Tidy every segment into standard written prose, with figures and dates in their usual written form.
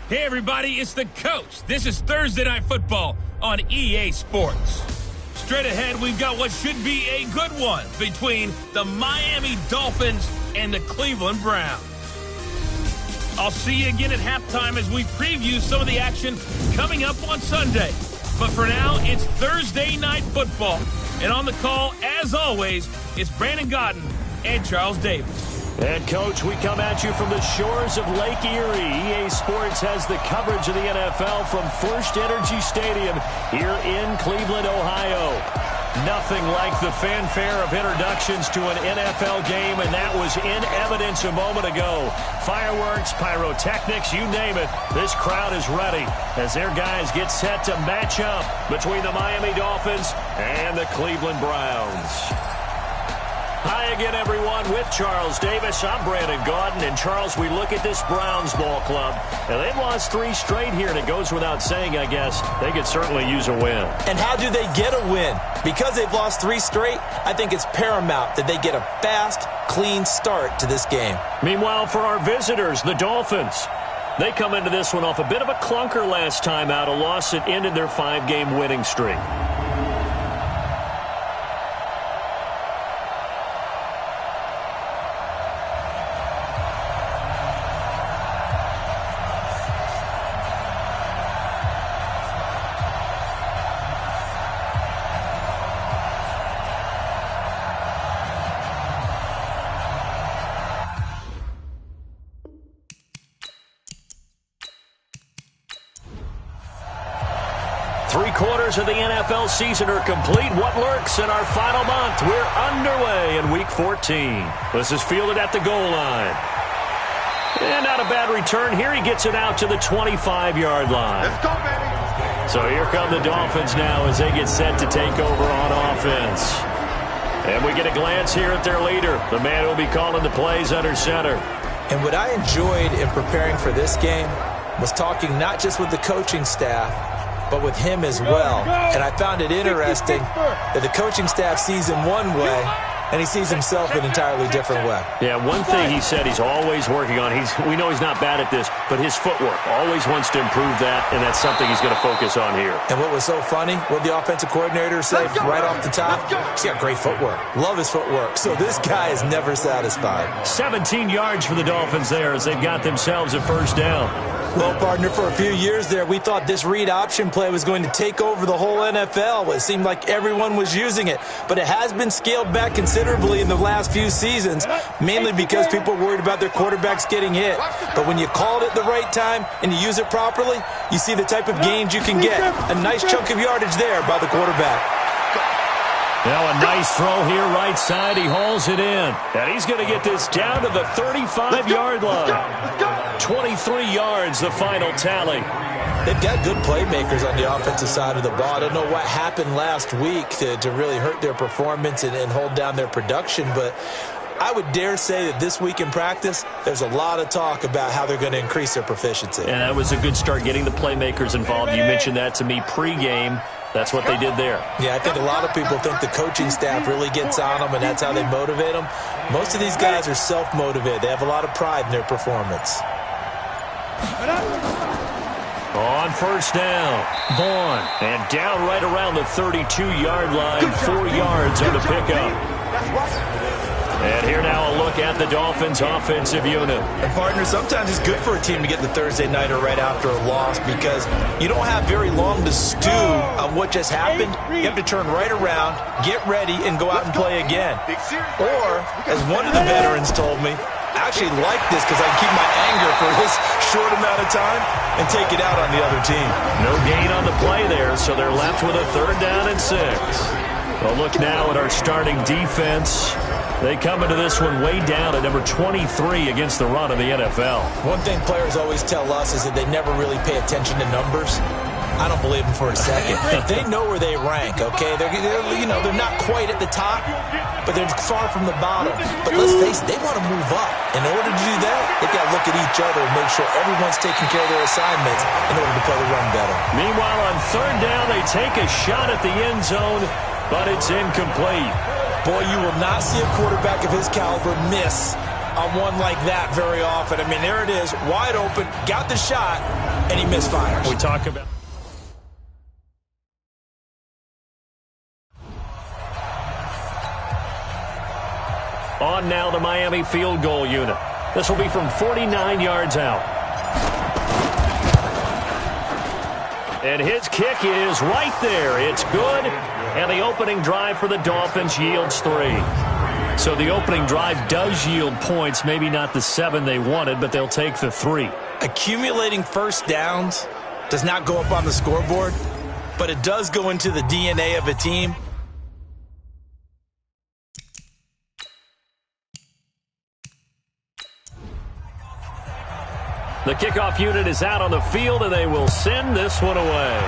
Hey everybody, it's the coach. This is Thursday Night Football on EA Sports. Straight ahead, we've got what should be a good one between the Miami Dolphins and the Cleveland Browns. I'll see you again at halftime as we preview some of the action coming up on Sunday. But for now, it's Thursday Night Football. And on the call, as always, it's Brandon Godden and Charles Davis. And, Coach, we come at you from the shores of Lake Erie. EA Sports has the coverage of the NFL from First Energy Stadium here in Cleveland, Ohio. Nothing like the fanfare of introductions to an NFL game, and that was in evidence a moment ago. Fireworks, pyrotechnics, you name it. This crowd is ready as their guys get set to match up between the Miami Dolphins and the Cleveland Browns. Hi again, everyone, with Charles Davis. I'm Brandon Gaudin. And, Charles, we look at this Browns ball club, and they've lost 3 straight here, and it goes without saying, I guess, they could certainly use a win. And how do they get a win? Because they've lost 3 straight, I think it's paramount that they get a fast, clean start to this game. Meanwhile, for our visitors, the Dolphins, they come into this one off a bit of a clunker last time out, a loss that ended their 5-game winning streak. 3 quarters of the NFL season are complete. What lurks in our final month? We're underway in Week 14. This is fielded at the goal line. And not a bad return here. He gets it out to the 25-yard line. Let's go, baby. So here come the Dolphins now as they get set to take over on offense. And we get a glance here at their leader, the man who will be calling the plays under center. And what I enjoyed in preparing for this game was talking not just with the coaching staff, but with him as well. And I found it interesting that the coaching staff sees him one way, and he sees himself an entirely different way. Yeah, one thing he said he's always working on, we know he's not bad at this, but his footwork, always wants to improve that, and that's something he's going to focus on here. And what was so funny, what the offensive coordinator said right off the top, he's got great footwork. Love his footwork. So this guy is never satisfied. 17 yards for the Dolphins there as they've got themselves a first down. Well, partner, for a few years there, we thought this read option play was going to take over the whole NFL. It seemed like everyone was using it, but it has been scaled back considerably in the last few seasons, mainly because people are worried about their quarterbacks getting hit. But when you call it at the right time and you use it properly, you see the type of gains you can get. A nice chunk of yardage there by the quarterback. Now a nice throw here right side. He hauls it in. And he's going to get this down to the 35-yard line. 23 yards, the final tally. They've got good playmakers on the offensive side of the ball. I don't know what happened last week to really hurt their performance and hold down their production, but I would dare say that this week in practice, there's a lot of talk about how they're going to increase their proficiency. And that was a good start, getting the playmakers involved. You mentioned that to me pregame. That's what they did there. Yeah, I think a lot of people think the coaching staff really gets on them, and that's how they motivate them. Most of these guys are self-motivated. They have a lot of pride in their performance. On first down, Vaughn. And down right around the 32-yard line, 4 yards on the pickup. And here now a look at the Dolphins' offensive unit. And, partner, sometimes it's good for a team to get the Thursday nighter right after a loss because you don't have very long to stew on what just happened. You have to turn right around, get ready, and go out and play again. Or, as one of the veterans told me, I actually like this because I can keep my anger for this short amount of time and take it out on the other team. No gain on the play there, so they're left with a 3rd down and 6. Well, look now at our starting defense. They come into this one way down at number 23 against the run of the NFL. One thing players always tell us is that they never really pay attention to numbers. I don't believe them for a second. They know where they rank, okay? They're not quite at the top, but they're far from the bottom. But let's face it, they want to move up. In order to do that, they've got to look at each other and make sure everyone's taking care of their assignments in order to play the run better. Meanwhile, on 3rd down, they take a shot at the end zone, but it's incomplete. Boy, you will not see a quarterback of his caliber miss on one like that very often. I mean, there it is, wide open, got the shot, and he misfires. We talk about... On now the Miami field goal unit. This will be from 49 yards out. And his kick is right there. It's good. And the opening drive for the Dolphins yields 3. So the opening drive does yield points. Maybe not the 7 they wanted, but they'll take the 3. Accumulating first downs does not go up on the scoreboard, but it does go into the DNA of a team. The kickoff unit is out on the field, and they will send this one away.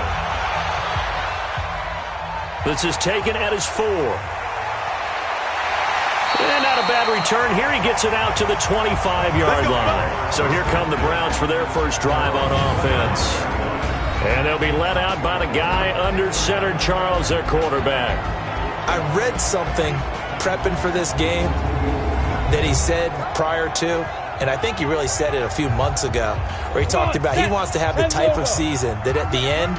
This is taken at his 4. And not a bad return. Here he gets it out to the 25-yard line. So here come the Browns for their first drive on offense. And they'll be let out by the guy under center, Charles, their quarterback. I read something prepping for this game that he said prior to, and I think he really said it a few months ago, where he talked about he wants to have the type of season that at the end,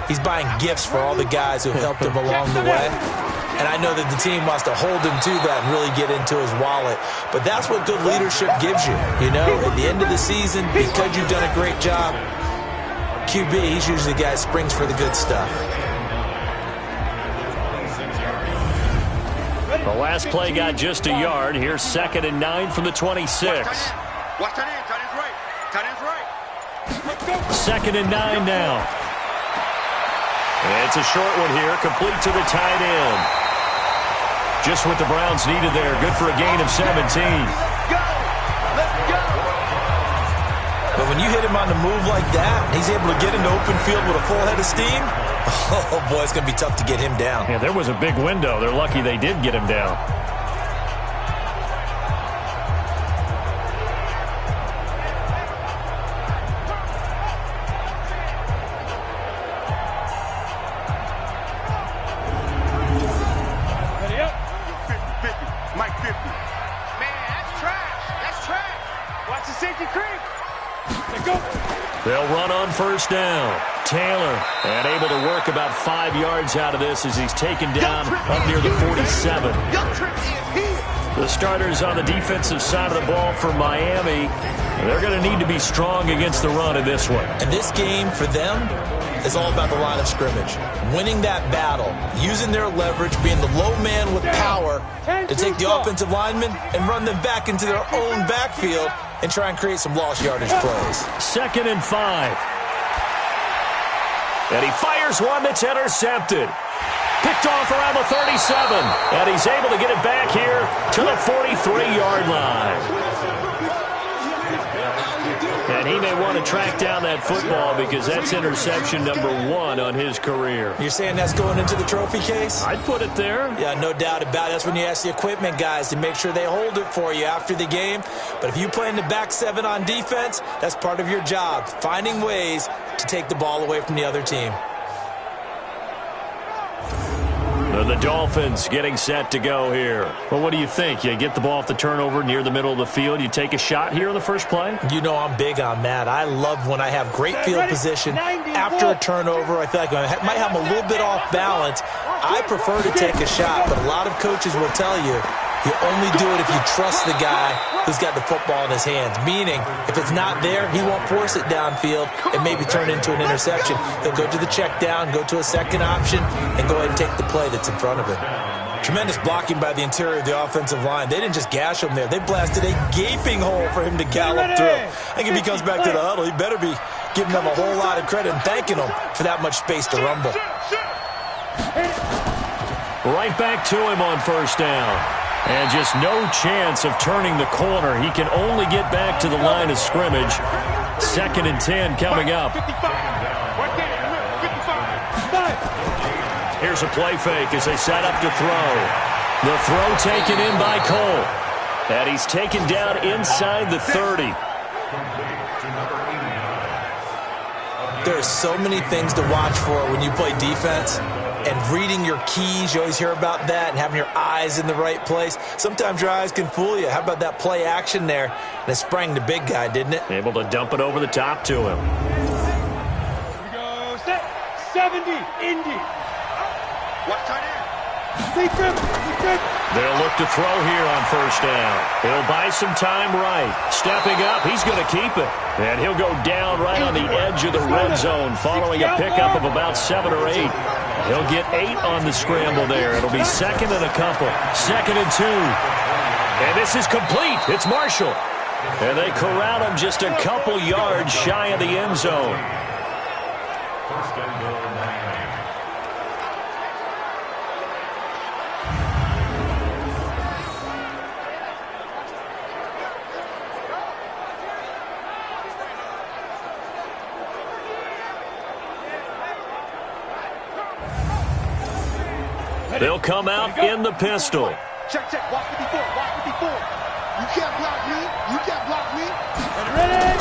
he's buying gifts for all the guys who helped him along the way. And I know that the team wants to hold him to that and really get into his wallet. But that's what good leadership gives you. You know, at the end of the season, because you've done a great job, QB, he's usually the guy that springs for the good stuff. The last play got just a yard. Here's 2nd and 9 from the 26. Watch tight end. Tight end's right. Tight end's right. 2nd and 9 now. It's a short one here, complete to the tight end. Just what the Browns needed there. Good for a gain of 17. Let's go. But when you hit him on the move like that, he's able to get into open field with a full head of steam. Oh, boy, it's going to be tough to get him down. Yeah, there was a big window. They're lucky they did get him down. Ready up. 50-50. Mike 50. Man, that's trash. That's trash. Watch the safety creep. Let's go. They'll run on first down. Taylor, and able to work about 5 yards out of this as he's taken down up near the 47. The starters on the defensive side of the ball for Miami, they're going to need to be strong against the run in this one. And this game for them is all about the line of scrimmage. Winning that battle, using their leverage, being the low man with power to take the offensive linemen and run them back into their own backfield and try and create some lost yardage plays. 2nd and 5. And he fires one that's intercepted. Picked off around the 37. And he's able to get it back here to the 43-yard line. And he may want to track down that football because that's interception number 1 on his career. You're saying that's going into the trophy case? I'd put it there. Yeah, no doubt about it. That's when you ask the equipment guys to make sure they hold it for you after the game. But if you play in the back 7 on defense, that's part of your job, finding ways to take the ball away from the other team. The Dolphins getting set to go here. Well, what do you think? You get the ball off the turnover near the middle of the field. You take a shot here on the first play? You know I'm big on that. I love when I have great field position after a turnover. I feel like I might have them a little bit off balance. I prefer to take a shot, but a lot of coaches will tell you you only do it if you trust the guy who's got the football in his hands. Meaning, if it's not there, he won't force it downfield and maybe turn it into an interception. He'll go to the check down, go to a second option, and go ahead and take the play that's in front of him. Tremendous blocking by the interior of the offensive line. They didn't just gash him there. They blasted a gaping hole for him to gallop through. I think if he comes back to the huddle, he better be giving them a whole lot of credit and thanking them for that much space to rumble. Right back to him on first down. And just no chance of turning the corner. He can only get back to the line of scrimmage. 2nd and 10 coming up. Here's a play fake as they set up to throw. The throw taken in by Cole. And he's taken down inside the 30. There are so many things to watch for when you play defense. And reading your keys, you always hear about that, and having your eyes in the right place. Sometimes your eyes can fool you. How about that play action there? And it sprang the big guy, didn't it? Able to dump it over the top to him. Here we go. Set. 70. Indy. Watch tight end. They'll look to throw here on first down. He'll buy some time right. Stepping up, he's going to keep it. And he'll go down right on the edge of the red zone following a pickup of about 7 or 8. He'll get 8 on the scramble there. It'll be second and a couple. 2nd and 2. And this is complete. It's Marshall. And they corral him just a couple yards shy of the end zone. They'll come out in the pistol. Check. Watch 54. You can't block me. You can't block me. Ready?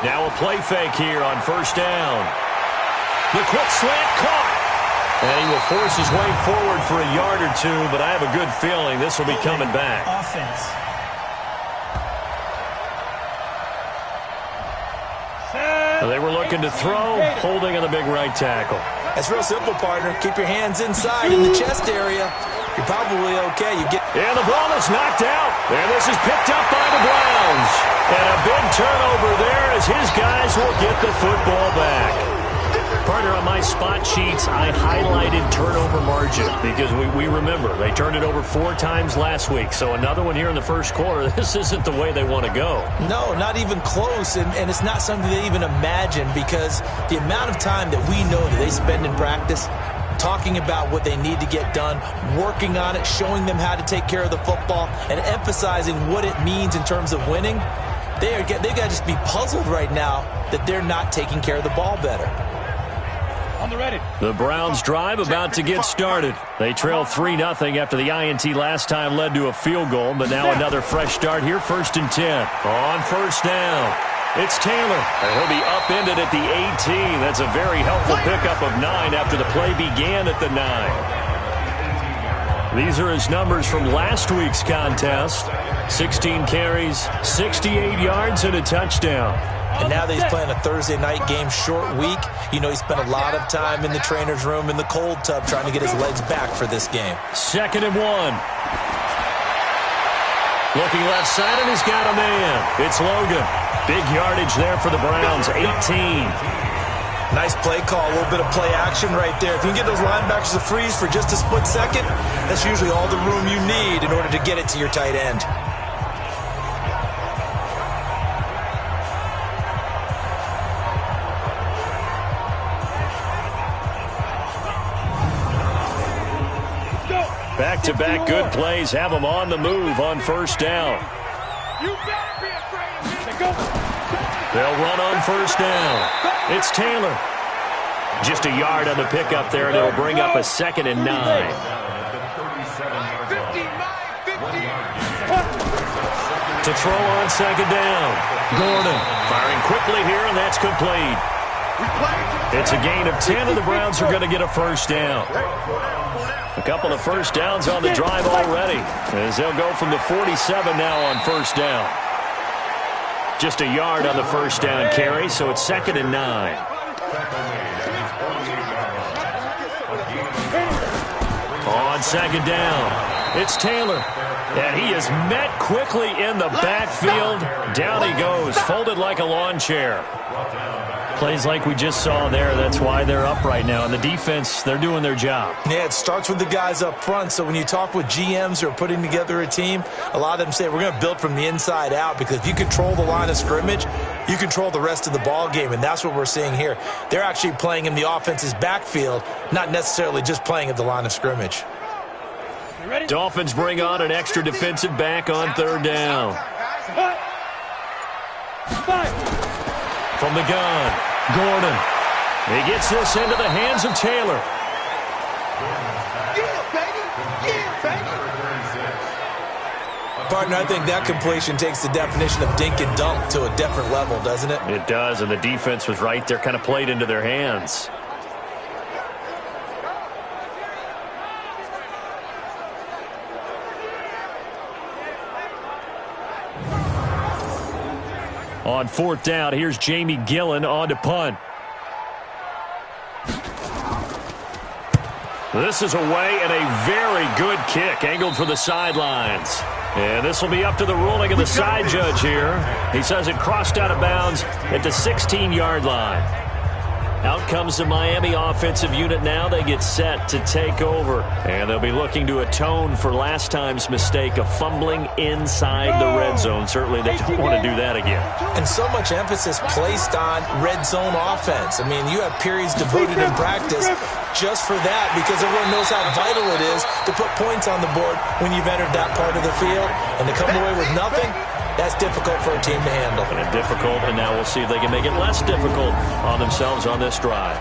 Now a play fake here on first down. The quick slant caught. And he will force his way forward for a yard or 2, but I have a good feeling this will be coming back. Offense. They were looking to throw, holding on the big right tackle. That's real simple, partner. Keep your hands inside in the chest area. You're probably okay. And the ball is knocked out. And this is picked up by the Browns. And a big turnover there as his guys will get the football back. Partner, on my spot sheets, I highlighted turnover margin because we remember they turned it over 4 times last week. So another one here in the first quarter. This isn't the way they want to go. No, not even close. And it's not something they even imagine because the amount of time that we know that they spend in practice talking about what they need to get done, working on it, showing them how to take care of the football, and emphasizing what it means in terms of winning, they've got to just be puzzled right now that they're not taking care of the ball better. On the ready. The Browns drive about to get started. They trail 3-0 after the INT last time led to a field goal, but now another fresh start here, 1st and 10. On first down, it's Taylor. And he'll be upended at the 18. That's a very helpful pickup of 9 after the play began at the 9. These are his numbers from last week's contest. 16 carries, 68 yards, and a touchdown. And now that he's playing a Thursday night game, short week, you know he spent a lot of time in the trainer's room in the cold tub trying to get his legs back for this game. 2nd and 1. Looking left side, and he's got a man. It's Logan. Big yardage there for the Browns, 18. Nice play call, a little bit of play action right there. If you can get those linebackers to freeze for just a split second, that's usually all the room you need in order to get it to your tight end. Back-to-back good plays have them on the move on first down. You better be afraid of me. Go. They'll run on first down. It's Taylor. Just a yard on the pickup there, and it'll bring up a 2nd and 9. 50. To throw on 2nd down. Gordon firing quickly here, and that's complete. It's a gain of 10, and the Browns are going to get a first down. A couple of first downs on the drive already, as they'll go from the 47 now on first down. Just a yard on the first down carry, so it's 2nd and 9. On 2nd down, it's Taylor. And he is met quickly in the backfield. Down he goes, folded like a lawn chair. Plays like we just saw there. That's why they're up right now. And the defense, they're doing their job. Yeah, it starts with the guys up front. So when you talk with GMs who are putting together a team, a lot of them say we're going to build from the inside out, because if you control the line of scrimmage, you control the rest of the ball game. And that's what we're seeing here. They're actually playing in the offense's backfield, not necessarily just playing at the line of scrimmage. Dolphins bring on an extra defensive back on 3rd down. From the gun, Gordon. He gets this into the hands of Taylor. Partner, I think that completion takes the definition of dink and dunk to a different level, doesn't it? It does, and the defense was right there, kind of played into their hands. On fourth down, here's Jamie Gillen on to punt. This is away and a very good kick, angled for the sidelines. And this will be up to the ruling of the side judge here. He says it crossed out of bounds at the 16-yard line. Out comes the Miami offensive unit now. They get set to take over. And they'll be looking to atone for last time's mistake of fumbling inside the red zone. Certainly they don't want to do that again. And so much emphasis placed on red zone offense. I mean, you have periods devoted in practice just for that because everyone knows how vital it is to put points on the board when you've entered that part of the field. And to come away with nothing, that's difficult for a team to handle. And difficult, and now we'll see if they can make it less difficult on themselves on this drive.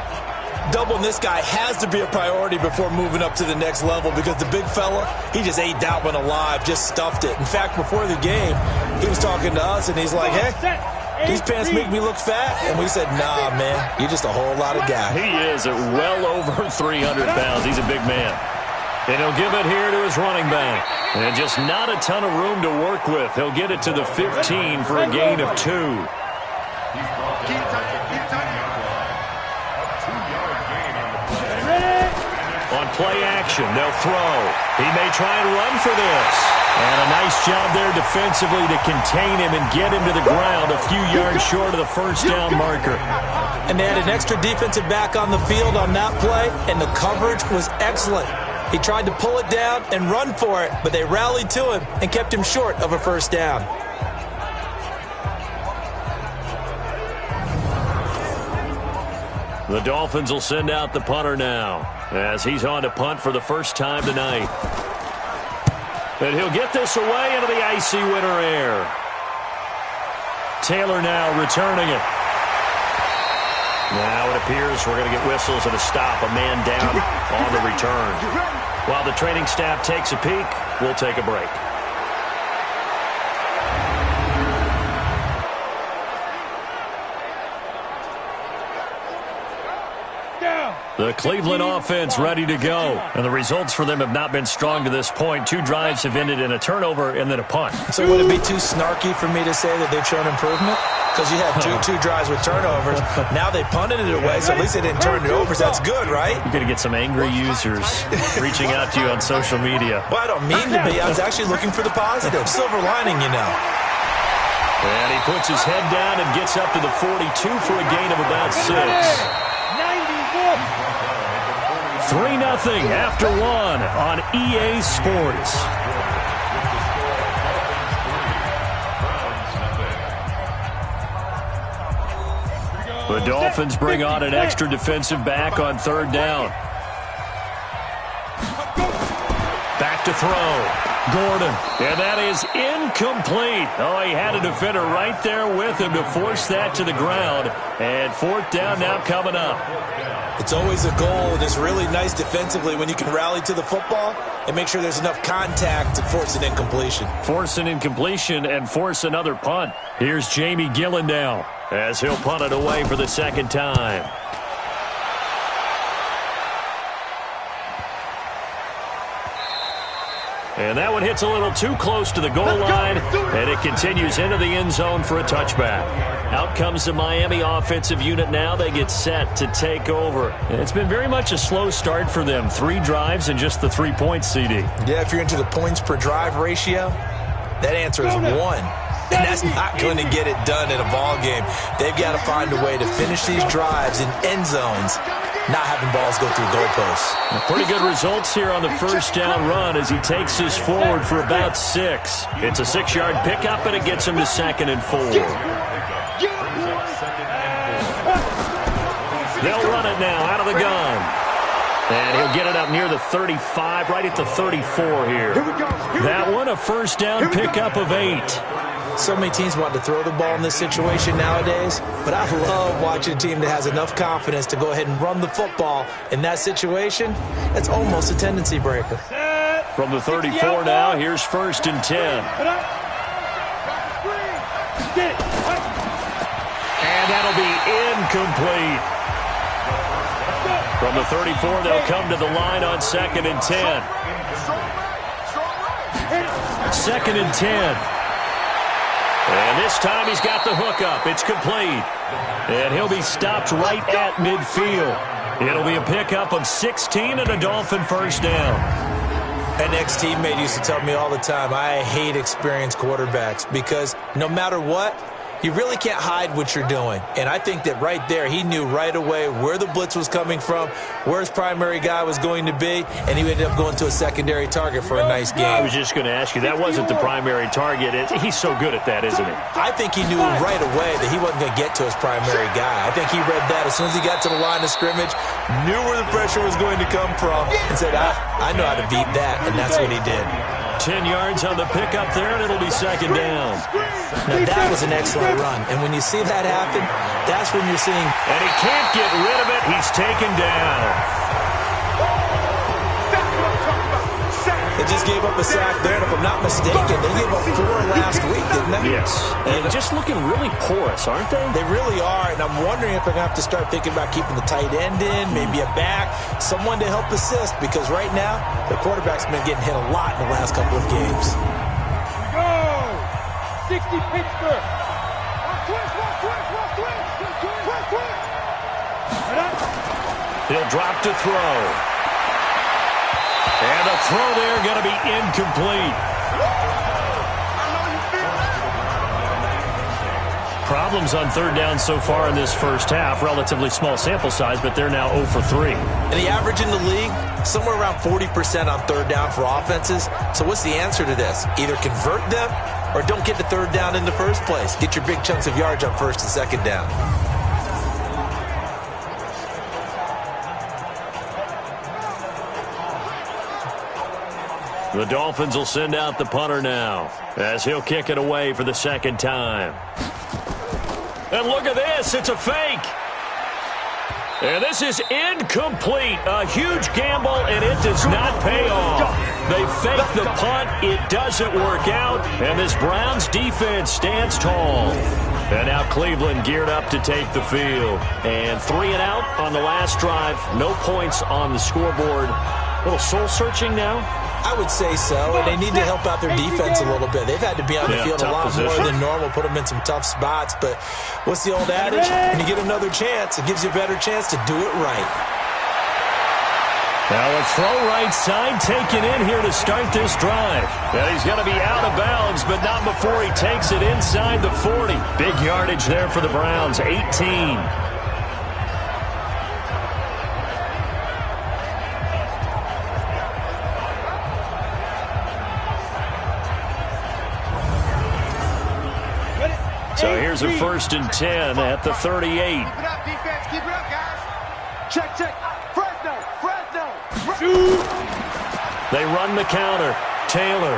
Doubling this guy has to be a priority before moving up to the next level because the big fella, he just ate that one alive, just stuffed it. In fact, before the game, he was talking to us, and he's like, hey, these pants make me look fat? And we said, nah, man, you're just a whole lot of guy. He is at well over 300 pounds. He's a big man. And he'll give it here to his running back. And just not a ton of room to work with. He'll get it to the 15 for a gain of 2. On play action, they'll throw. He may try and run for this. And a nice job there defensively to contain him and get him to the ground a few yards short of the first down marker. And they had an extra defensive back on the field on that play, and the coverage was excellent. He tried to pull it down and run for it, but they rallied to him and kept him short of a first down. The Dolphins will send out the punter now as he's on to punt for the first time tonight. And he'll get this away into the icy winter air. Taylor now returning it. Now it appears we're going to get whistles and a stop, a man down on the return. While the training staff takes a peek, we'll take a break. The Cleveland offense ready to go. And the results for them have not been strong to this point. 2 drives have ended in a turnover and then a punt. So would it be too snarky for me to say that they've shown improvement? Because you had two drives with turnovers. Now they punted it away, so at least they didn't turn it over. So that's good, right? You're going to get some angry users reaching out to you on social media. Well, I don't mean to be. I was actually looking for the positive. Silver lining, you know. And he puts his head down and gets up to the 42 for a gain of about 6. 3-0 after 1 on EA Sports. The Dolphins bring on an extra defensive back on 3rd down. Back to throw. Gordon. And that is incomplete. Oh, he had a defender right there with him to force that to the ground. And 4th down now coming up. It's always a goal, and it's really nice defensively when you can rally to the football and make sure there's enough contact to force an incompletion. Force an incompletion and force another punt. Here's Jamie Gillen now as he'll punt it away for the 2nd time. And that one hits a little too close to the goal line, and it continues into the end zone for a touchback. Out comes the Miami offensive unit now. They get set to take over. And it's been very much a slow start for them. 3 drives and just the 3 points, CD. Yeah, if you're into the points per drive ratio, that answer is 1. And that's not going to get it done in a ball game. They've got to find a way to finish these drives in end zones, not having balls go through goalposts. Pretty good results here on the first down run as he takes this forward for about 6. It's a 6-yard pickup, and it gets him to 2nd and 4. They'll run it now out of the gun. And he'll get it up near the 35, right at the 34 here. That one, a first down pickup of 8. So many teams want to throw the ball in this situation nowadays, but I love watching a team that has enough confidence to go ahead and run the football in that situation. That's almost a tendency breaker. From the 34 now, here's 1st and 10. And that'll be incomplete. From the 34, they'll come to the line on 2nd and 10. 2nd and 10. And this time he's got the hookup. It's complete. And he'll be stopped right at midfield. It'll be a pickup of 16 and a Dolphin first down. An ex-teammate used to tell me all the time, I hate experienced quarterbacks because no matter what, you really can't hide what you're doing. And I think that right there, he knew right away where the blitz was coming from, where his primary guy was going to be, and he ended up going to a secondary target for a nice game. I was just going to ask you, that wasn't the primary target. He's so good at that, isn't he? I think he knew right away that he wasn't going to get to his primary guy. I think he read that as soon as he got to the line of scrimmage, knew where the pressure was going to come from, and said, I know how to beat that, and that's what he did. 10 yards on the pickup there, and it'll be 2nd down. Now, that was an excellent run. And when you see that happen, that's when you're seeing... And he can't get rid of it. He's taken down. They just gave up a sack there, and if I'm not mistaken, they gave up 4 last week, didn't they? Yes. And just looking really porous, aren't they? They really are, and I'm wondering if they're going to have to start thinking about keeping the tight end in, maybe a back, someone to help assist, because right now, the quarterback's been getting hit a lot in the last couple of games. Go! 60 Pittsburgh! He'll drop to throw. And the throw there going to be incomplete. Problems on 3rd down so far in this first half. Relatively small sample size, but they're now 0 for 3. And the average in the league, somewhere around 40% on 3rd down for offenses. So what's the answer to this? Either convert them or don't get to 3rd down in the first place. Get your big chunks of yards on 1st and 2nd down. The Dolphins will send out the punter now as he'll kick it away for the 2nd time. And look at this. It's a fake. And this is incomplete. A huge gamble, and it does not pay off. They fake the punt. It doesn't work out. And this Browns defense stands tall. And now Cleveland geared up to take the field. And 3 and out on the last drive. No points on the scoreboard. A little soul-searching now. I would say so, and they need to help out their defense a little bit. They've had to be on the field a lot more than normal, put them in some tough spots. But what's the old adage? When you get another chance, it gives you a better chance to do it right. Now a throw right side taken in here to start this drive. And he's going to be out of bounds, but not before he takes it inside the 40. Big yardage there for the Browns, 18. So here's a 1st and 10 at the 38. Keep it up, defense. Keep it up, guys. Check. Fresno. They run the counter. Taylor.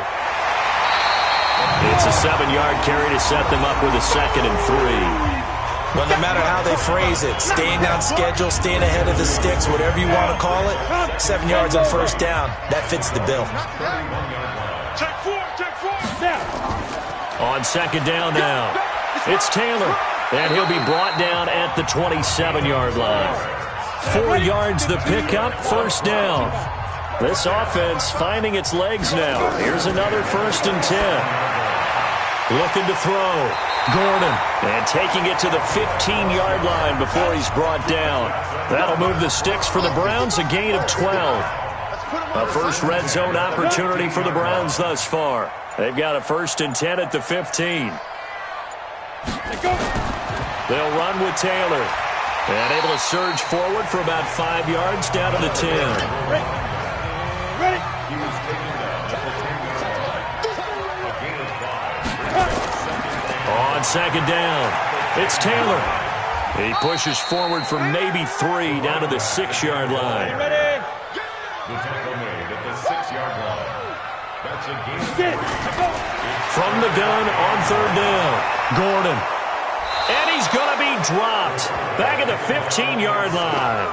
It's a 7-yard carry to set them up with a 2nd and 3. Well, no matter how they phrase it, staying on schedule, staying ahead of the sticks, whatever you want to call it, 7 yards on 1st down, that fits the bill. Check 4. Now. On 2nd down now. It's Taylor, and he'll be brought down at the 27-yard line. 4 yards the pickup, 1st down. This offense finding its legs now. Here's another 1st and 10. Looking to throw. Gordon, and taking it to the 15-yard line before he's brought down. That'll move the sticks for the Browns, a gain of 12. A first red zone opportunity for the Browns thus far. They've got a 1st and 10 at the 15. They'll run with Taylor. And able to surge forward for about 5 yards down to the 10. Ready. On 2nd down, it's Taylor. He pushes forward for maybe 3 down to the 6-yard line. Ready. From the gun on 3rd down, Gordon. And he's going to be dropped back at the 15-yard line.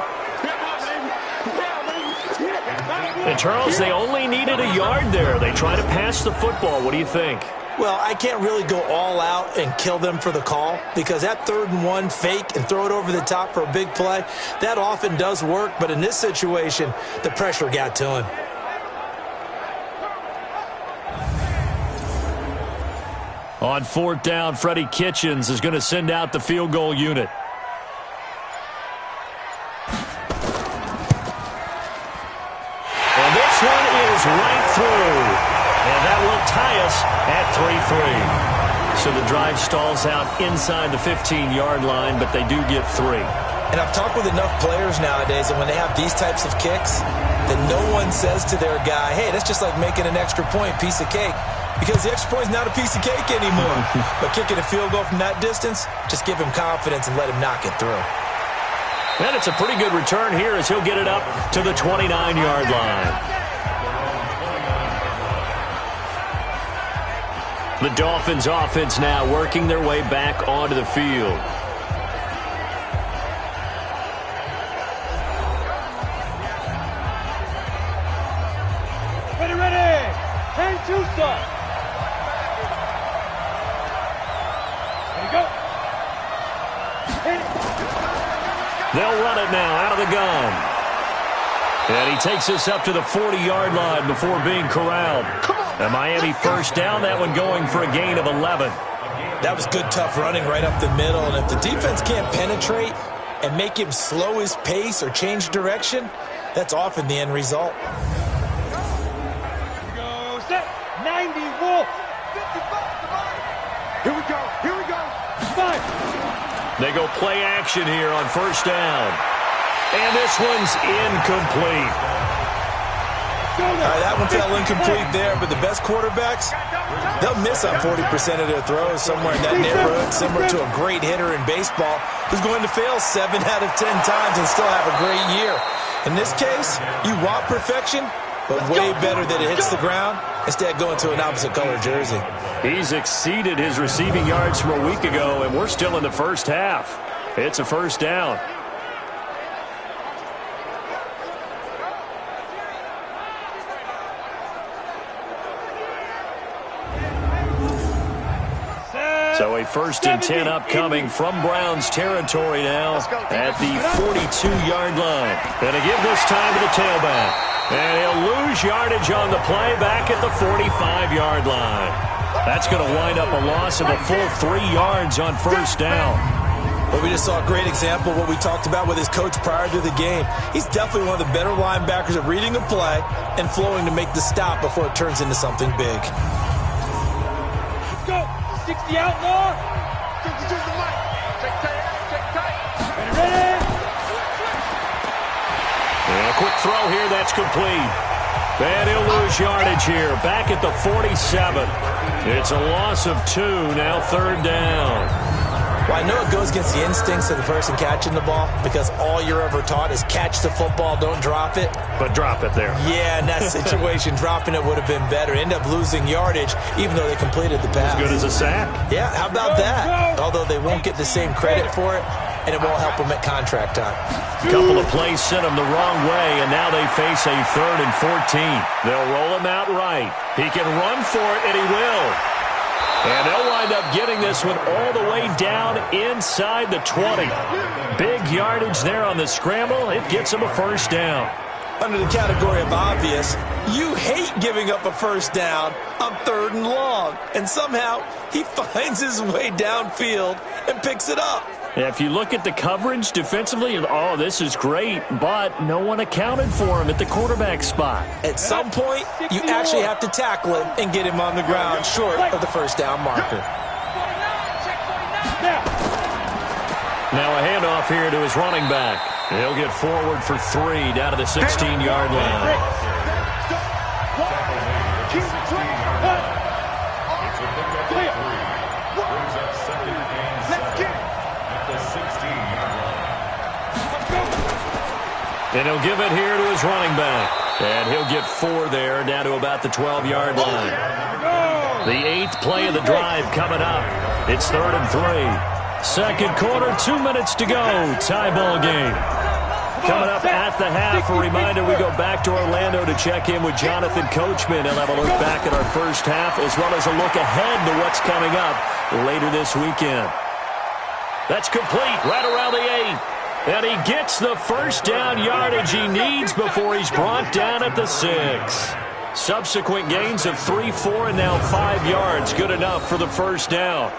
And, Charles, they only needed a yard there. They try to pass the football. What do you think? Well, I can't really go all out and kill them for the call because that 3rd and 1 fake and throw it over the top for a big play, that often does work. But in this situation, the pressure got to him. On 4th down, Freddie Kitchens is going to send out the field goal unit. And this one is right through. And that will tie us at 3-3. So the drive stalls out inside the 15-yard line, but they do get 3. And I've talked with enough players nowadays that when they have these types of kicks, then no one says to their guy, hey, that's just like making an extra point, piece of cake. Because the extra point is not a piece of cake anymore. But kicking a field goal from that distance, just give him confidence and let him knock it through. And it's a pretty good return here as he'll get it up to the 29-yard line. The Dolphins offense now working their way back onto the field. Ready. 10-2 start. There you go. They'll run it now out of the gun. And he takes us up to the 40-yard line before being corralled. A Miami first down, that one going for a gain of 11. That was good, tough running right up the middle. And if the defense can't penetrate and make him slow his pace or change direction, that's often the end result. Go, set, 90, roll, 55. Here we go. 5. They go play action here on first down. And this one's incomplete. All right, that one fell incomplete there, but the best quarterbacks, they'll miss on 40% of their throws somewhere in that neighborhood, similar to a great hitter in baseball who's going to fail 7 out of 10 times and still have a great year. In this case, you want perfection, but way better that it hits the ground instead of going to an opposite color jersey. He's exceeded his receiving yards from a week ago, and we're still in the first half. It's a first down. So a 1st and 10 upcoming from Browns territory now at the 42-yard line. Going to give this time to the tailback. And he'll lose yardage on the play back at the 45-yard line. That's going to wind up a loss of a full 3 yards on first down. But we just saw a great example of what we talked about with his coach prior to the game. He's definitely one of the better linebackers at reading a play and flowing to make the stop before it turns into something big. Go. 60 out, more. 62 to the mic. Check tight. Ready. And a quick throw here, that's complete. And he'll lose yardage here, back at the 47. It's a loss of 2, now 3rd down. Well, I know it goes against the instincts of the person catching the ball because all you're ever taught is catch the football, don't drop it. But drop it there. Yeah, in that situation, dropping it would have been better. End up losing yardage, even though they completed the pass. As good as a sack. Yeah, how about that? Although they won't get the same credit for it, and it won't help them at contract time. A couple of plays sent them the wrong way, and now they face a 3rd and 14. They'll roll him out right. He can run for it, and he will. And they'll wind up getting this one all the way down inside the 20. Big yardage there on the scramble. It gets them a first down. Under the category of obvious, you hate giving up a first down on 3rd and long. And somehow he finds his way downfield and picks it up. If you look at the coverage defensively, oh, this is great, but no one accounted for him at the quarterback spot. At some point, you actually have to tackle him and get him on the ground short of the first down marker. Now a handoff here to his running back. He'll get forward for 3 down to the 16-yard line. And he'll give it here to his running back. And he'll get 4 there, down to about the 12-yard line. The 8th play of the drive coming up. It's 3rd and 3. Second quarter, 2 minutes to go. Tie ball game. Coming up at the half, a reminder we go back to Orlando to check in with Jonathan Coachman. He'll have a look back at our first half as well as a look ahead to what's coming up later this weekend. That's complete right around the 8. And he gets the first down yardage he needs before he's brought down at the 6. Subsequent gains of 3, 4, and now 5 yards. Good enough for the first down.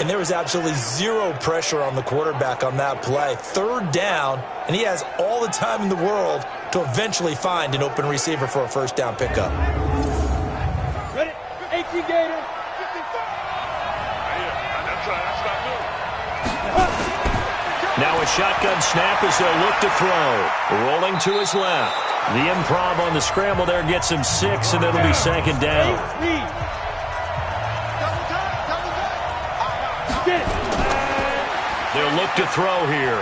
And there was absolutely zero pressure on the quarterback on that play. 3rd down, and he has all the time in the world to eventually find an open receiver for a first down pickup. Ready? 18 Gator. Now a shotgun snap as they'll look to throw. Rolling to his left. The improv on the scramble there gets him 6, and it'll be 2nd down. They'll look to throw here.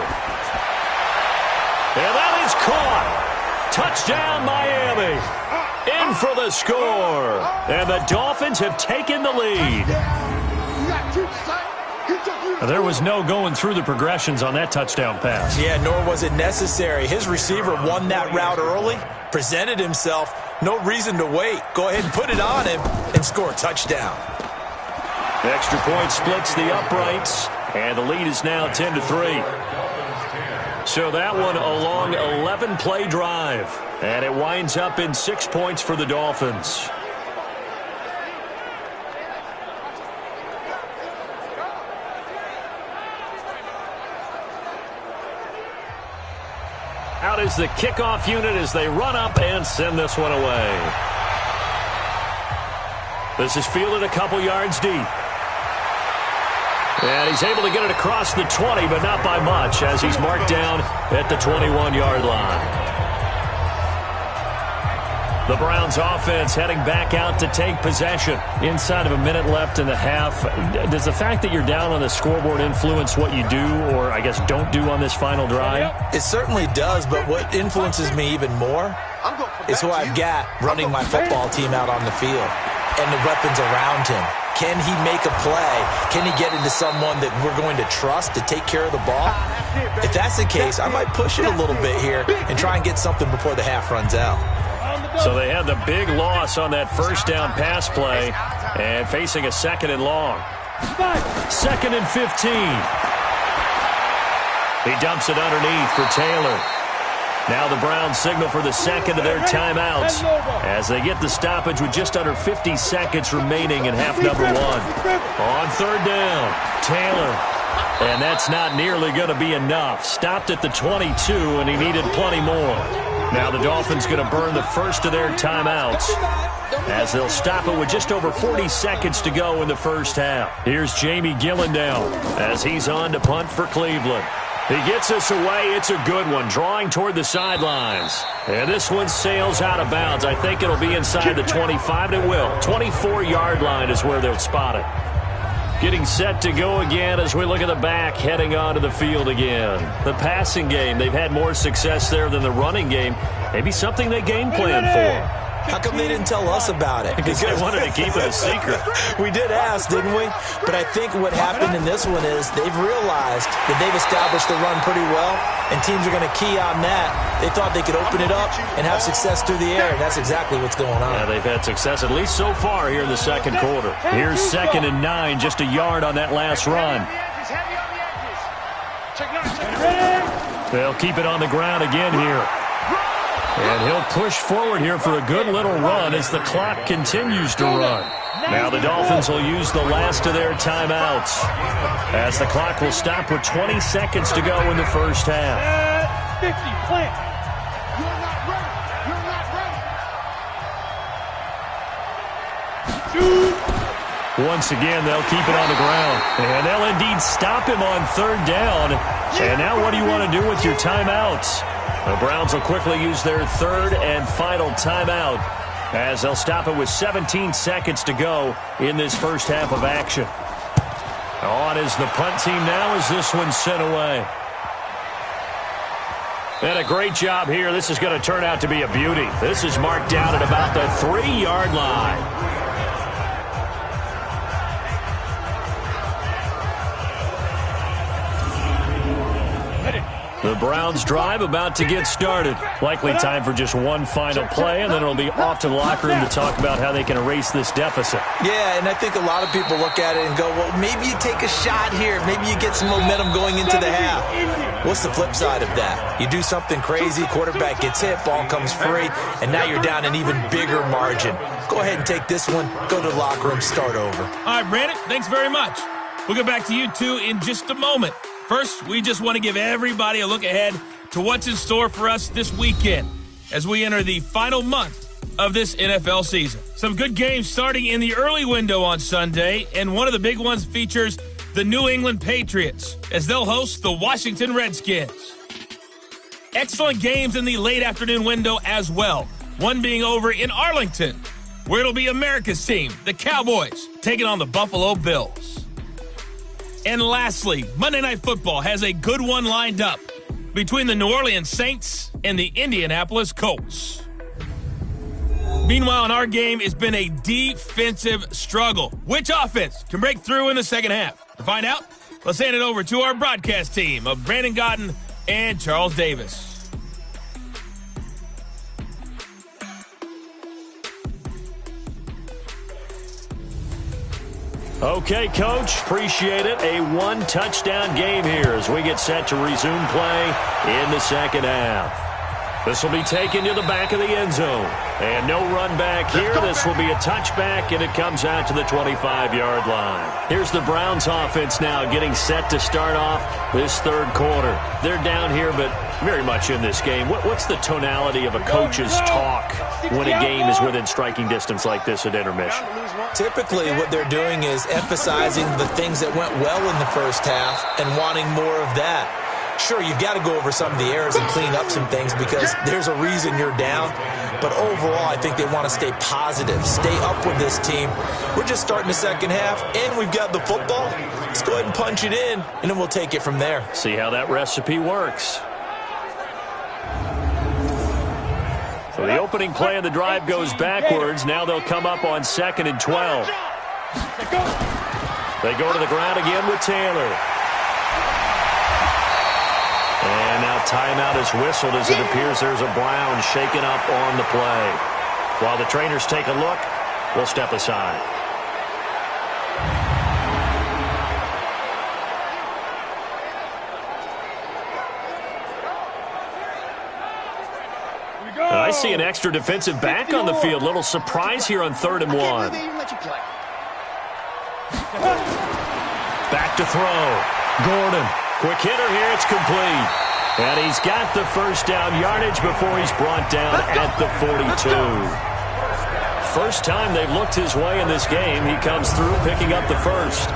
And that is caught. Touchdown, Miami. In for the score. And the Dolphins have taken the lead. There was no going through the progressions on that touchdown pass. Yeah, nor was it necessary. His receiver won that route early, presented himself. No reason to wait. Go ahead and put it on him and score a touchdown. Extra point splits the uprights, and the lead is now 10-3. So that one a long 11-play drive, and it winds up in 6 points for the Dolphins. Out is the kickoff unit as they run up and send this one away. This is fielded a couple yards deep. And he's able to get it across the 20, but not by much, as he's marked down at the 21-yard line. The Browns offense heading back out to take possession. Inside of a minute left in the half. Does the fact that you're down on the scoreboard influence what you do, or I guess don't do on this final drive? It certainly does, but what influences me even more is who I've got running my football team out on the field and the weapons around him. Can he make a play? Can he get into someone that we're going to trust to take care of the ball? If that's the case, I might push it a little bit here and try and get something before the half runs out. So they had the big loss on that first down pass play and facing a 2nd and long. 2nd and 15. He dumps it underneath for Taylor. Now the Browns signal for the 2nd of their timeouts as they get the stoppage with just under 50 seconds remaining in half number 1. On 3rd down, Taylor. And that's not nearly going to be enough. Stopped at the 22, and he needed plenty more. Now the Dolphins going to burn the first of their timeouts as they'll stop it with just over 40 seconds to go in the first half. Here's Jamie Gillendown as he's on to punt for Cleveland. He gets us away. It's a good one, drawing toward the sidelines. And this one sails out of bounds. I think it'll be inside the 25. It will. 24-yard line is where they'll spot it. Getting set to go again as we look at the back, heading onto the field again. The passing game, they've had more success there than the running game. Maybe something they game plan for. How come they didn't tell us about it? Because they wanted to keep it a secret. We did ask, didn't we? But I think what happened in this one is they've realized that they've established the run pretty well, and teams are going to key on that. They thought they could open it up and have success through the air, and that's exactly what's going on. Yeah, they've had success at least so far here in the second quarter. Here's 2nd and 9, just a yard on that last run. They'll keep it on the ground again here. And he'll push forward here for a good little run as the clock continues to run. Now the Dolphins will use the last of their timeouts as the clock will stop with 20 seconds to go in the first half. 50, plant. You're not ready. You're not ready. Once again, they'll keep it on the ground. And they'll indeed stop him on 3rd down. And now what do you want to do with your timeouts? The Browns will quickly use their 3rd and final timeout as they'll stop it with 17 seconds to go in this first half of action. On is the punt team now as this one's sent away. And a great job here. This is going to turn out to be a beauty. This is marked down at about the 3-yard line. The Browns drive about to get started. Likely time for just one final play, and then it'll be off to the locker room to talk about how they can erase this deficit. Yeah, and I think a lot of people look at it and go, well, maybe you take a shot here. Maybe you get some momentum going into the half. What's the flip side of that? You do something crazy, quarterback gets hit, ball comes free, and now you're down an even bigger margin. Go ahead and take this one, go to the locker room, start over. All right, Brandon, thanks very much. We'll get back to you two in just a moment. First, we just want to give everybody a look ahead to what's in store for us this weekend as we enter the final month of this NFL season. Some good games starting in the early window on Sunday, and one of the big ones features the New England Patriots as they'll host the Washington Redskins. Excellent games in the late afternoon window as well, one being over in Arlington, where it'll be America's team, the Cowboys, taking on the Buffalo Bills. And lastly, Monday Night Football has a good one lined up between the New Orleans Saints and the Indianapolis Colts. Meanwhile, in our game, it's been a defensive struggle. Which offense can break through in the second half? To find out, let's hand it over to our broadcast team of Brandon Gotten and Charles Davis. Okay, Coach, appreciate it. A one-touchdown game here as we get set to resume play in the second half. This will be taken to the back of the end zone. And no run back here. This will be a touchback, and it comes out to the 25-yard line. Here's the Browns offense now getting set to start off this third quarter. They're down here, but very much in this game. What's the tonality of a coach's talk when a game is within striking distance like this at intermission? Typically, what they're doing is emphasizing the things that went well in the first half and wanting more of that. Sure, you've got to go over some of the errors and clean up some things because there's a reason you're down. But overall, I think they want to stay positive, stay up with this team. We're just starting the second half, and we've got the football. Let's go ahead and punch it in, and then we'll take it from there. See how that recipe works. So the opening play of the drive goes backwards. Now they'll come up on 2nd and 12. They go to the ground again with Taylor. And now timeout is whistled as it appears there's a Brown shaken up on the play. While the trainers take a look, we'll step aside. And I see an extra defensive back on the field. Little surprise here on 3rd and 1. Back to throw. Gordon. Quick hitter here. It's complete. And he's got the first down yardage before he's brought down at the 42. First time they've looked his way in this game. He comes through picking up the first.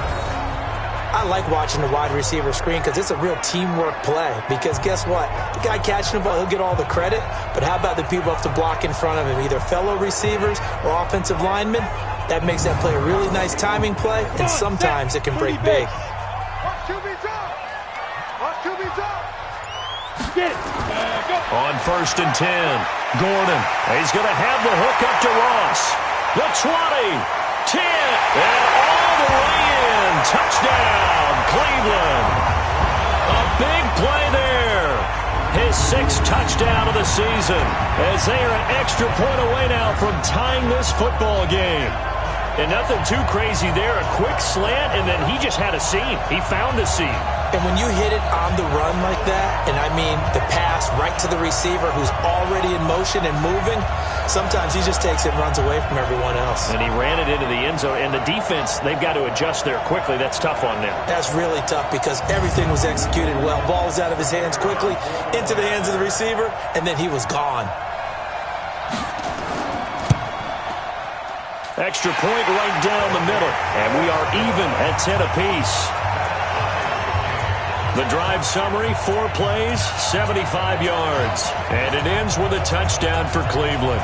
I like watching the wide receiver screen because it's a real teamwork play. Because guess what? The guy catching the ball, he'll get all the credit. But how about the people up to block in front of him, either fellow receivers or offensive linemen? That makes that play a really nice timing play, and sometimes it can break big. On 1st and 10, Gordon. He's going to have the hook up to Ross. The 20, 10, and all the way in. Touchdown, Cleveland. A big play there. His 6th touchdown of the season as they are an extra point away now from tying this football game. And nothing too crazy there. A quick slant, and then he just had a seam. He found a seam. And when you hit it on the run like that, and I mean the pass right to the receiver who's already in motion and moving, sometimes he just takes it and runs away from everyone else. And he ran it into the end zone. And the defense, they've got to adjust there quickly. That's tough on them. That's really tough because everything was executed well. Ball was out of his hands quickly, into the hands of the receiver, and then he was gone. Extra point right down the middle. And we are even at 10 apiece. The drive summary, 4 plays, 75 yards. And it ends with a touchdown for Cleveland.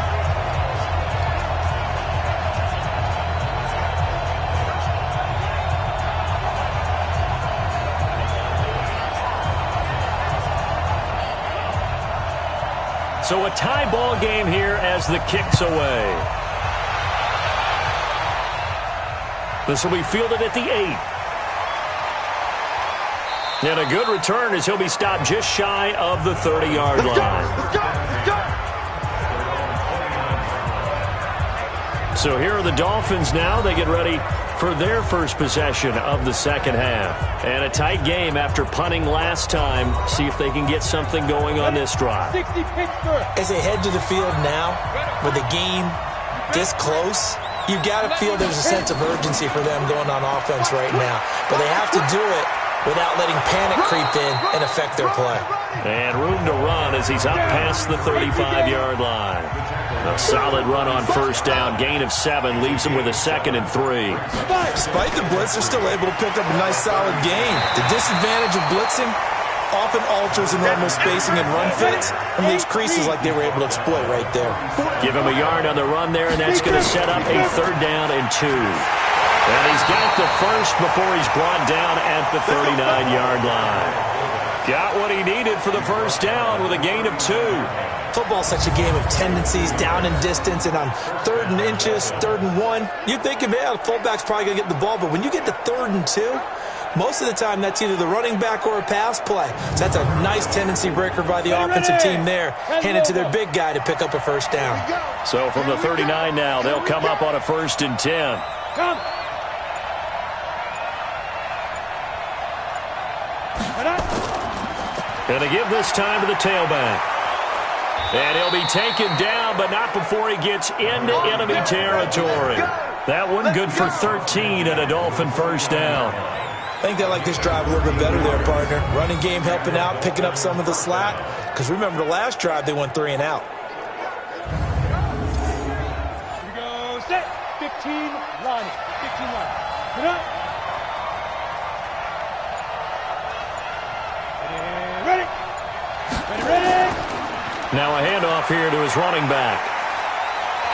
So a tie ball game here as the kick's away. This will be fielded at the 8. And a good return as he'll be stopped just shy of the 30-yard line. Let's go! So here are the Dolphins now. They get ready for their first possession of the second half. And a tight game after punting last time. See if they can get something going on this drive. As they head to the field now, with the game this close, you've got to feel there's a sense of urgency for them going on offense right now. But they have to do it without letting panic creep in and affect their play. And room to run as he's up past the 35-yard line. A solid run on first down. Gain of 7 leaves him with a 2nd and 3. Despite the blitz, they're still able to pick up a nice solid gain. The disadvantage of blitzing often alters the normal spacing and run fits and leaves creases like they were able to exploit right there. Give him a yard on the run there, and that's going to set up a 3rd down and 2. And he's got the first before he's brought down at the 39-yard line. Got what he needed for the first down with a gain of 2. Football's such a game of tendencies, down and distance, and on 3rd and inches, 3rd and 1, you'd think, yeah, the fullback's probably going to get the ball, but when you get to 3rd and 2, most of the time that's either the running back or a pass play. So that's a nice tendency breaker by the offensive team there, handed to their big guy to pick up a first down. So from the 39 now, they'll come up on a 1st and 10. Come. And they give this time to the tailback. And he'll be taken down, but not before he gets into enemy territory. That one good for 13 and a Dolphin first down. I think they like this drive a little bit better there, partner. Running game helping out, picking up some of the slack. Because remember, the last drive, they went 3 and out. Here we go. Set. 15 line. 15 line. Get up. And ready. Ready. Now a handoff here to his running back.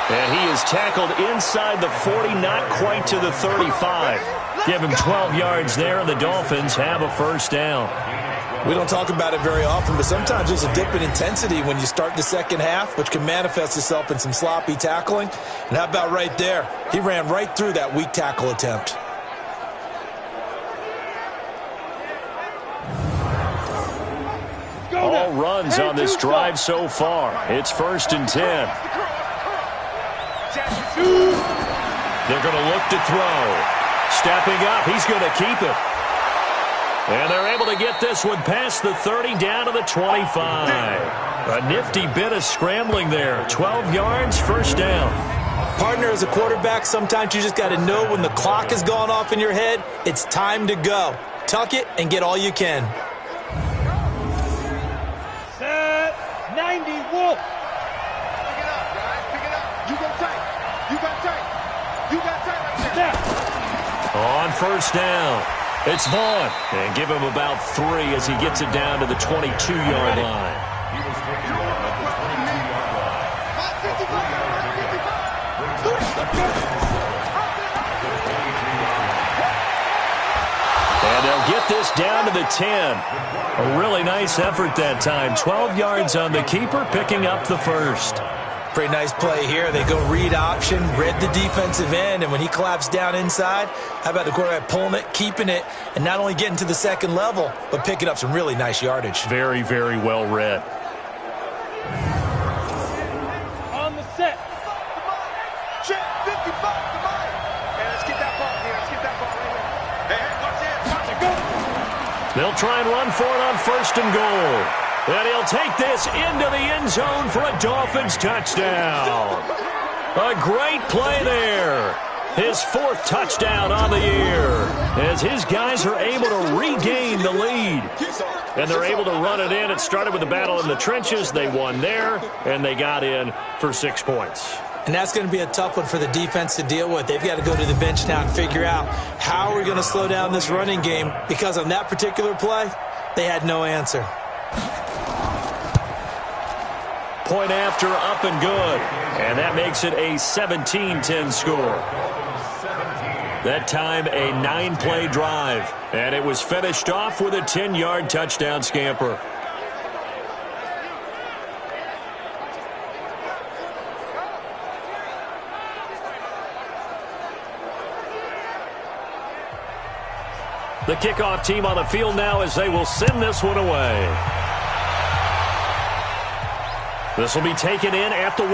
And he is tackled inside the 40, not quite to the 35. Give him 12 yards there, and the Dolphins have a first down. We don't talk about it very often, but sometimes there's a dip in intensity when you start the second half, which can manifest itself in some sloppy tackling. And how about right there? He ran right through that weak tackle attempt. All runs on this drive so far. It's 1st and 10. They're going to look to throw. Stepping up, he's going to keep it. And they're able to get this one past the 30 down to the 25. A nifty bit of scrambling there. 12 yards, first down. Partner, as a quarterback, sometimes you just got to know when the clock has gone off in your head, it's time to go. Tuck it and get all you can. Set. 90 Wolf. Pick it up, guys. Pick it up. You go tight. You got tight. You got tight right there. On first down, it's Vaughn. And give him about 3 as he gets it down to the 22-yard line. And they'll get this down to the 10. A really nice effort that time. 12 yards on the keeper, picking up the first. Pretty nice play here. They go read option, read the defensive end, and when he collapsed down inside, how about the quarterback pulling it, keeping it, and not only getting to the second level, but picking up some really nice yardage. Very, very well read. On the set. Check 55 to mine. Hey, let's get that ball here. Let's get that ball right here. Hey, watch it. Watch it. Go. They'll try and run for it on 1st and goal. And he'll take this into the end zone for a Dolphins touchdown. A great play there. His 4th touchdown on the year as his guys are able to regain the lead. And they're able to run it in. It started with a battle in the trenches. They won there, and they got in for 6 points. And that's going to be a tough one for the defense to deal with. They've got to go to the bench now and figure out how we're going to slow down this running game, because on that particular play, they had no answer. Point after, up and good. And that makes it a 17-10 score. That time, a 9-play drive. And it was finished off with a 10-yard touchdown scamper. The kickoff team on the field now as they will send this one away. This will be taken in at the 1.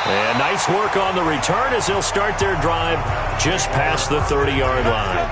And nice work on the return as they'll start their drive just past the 30-yard line.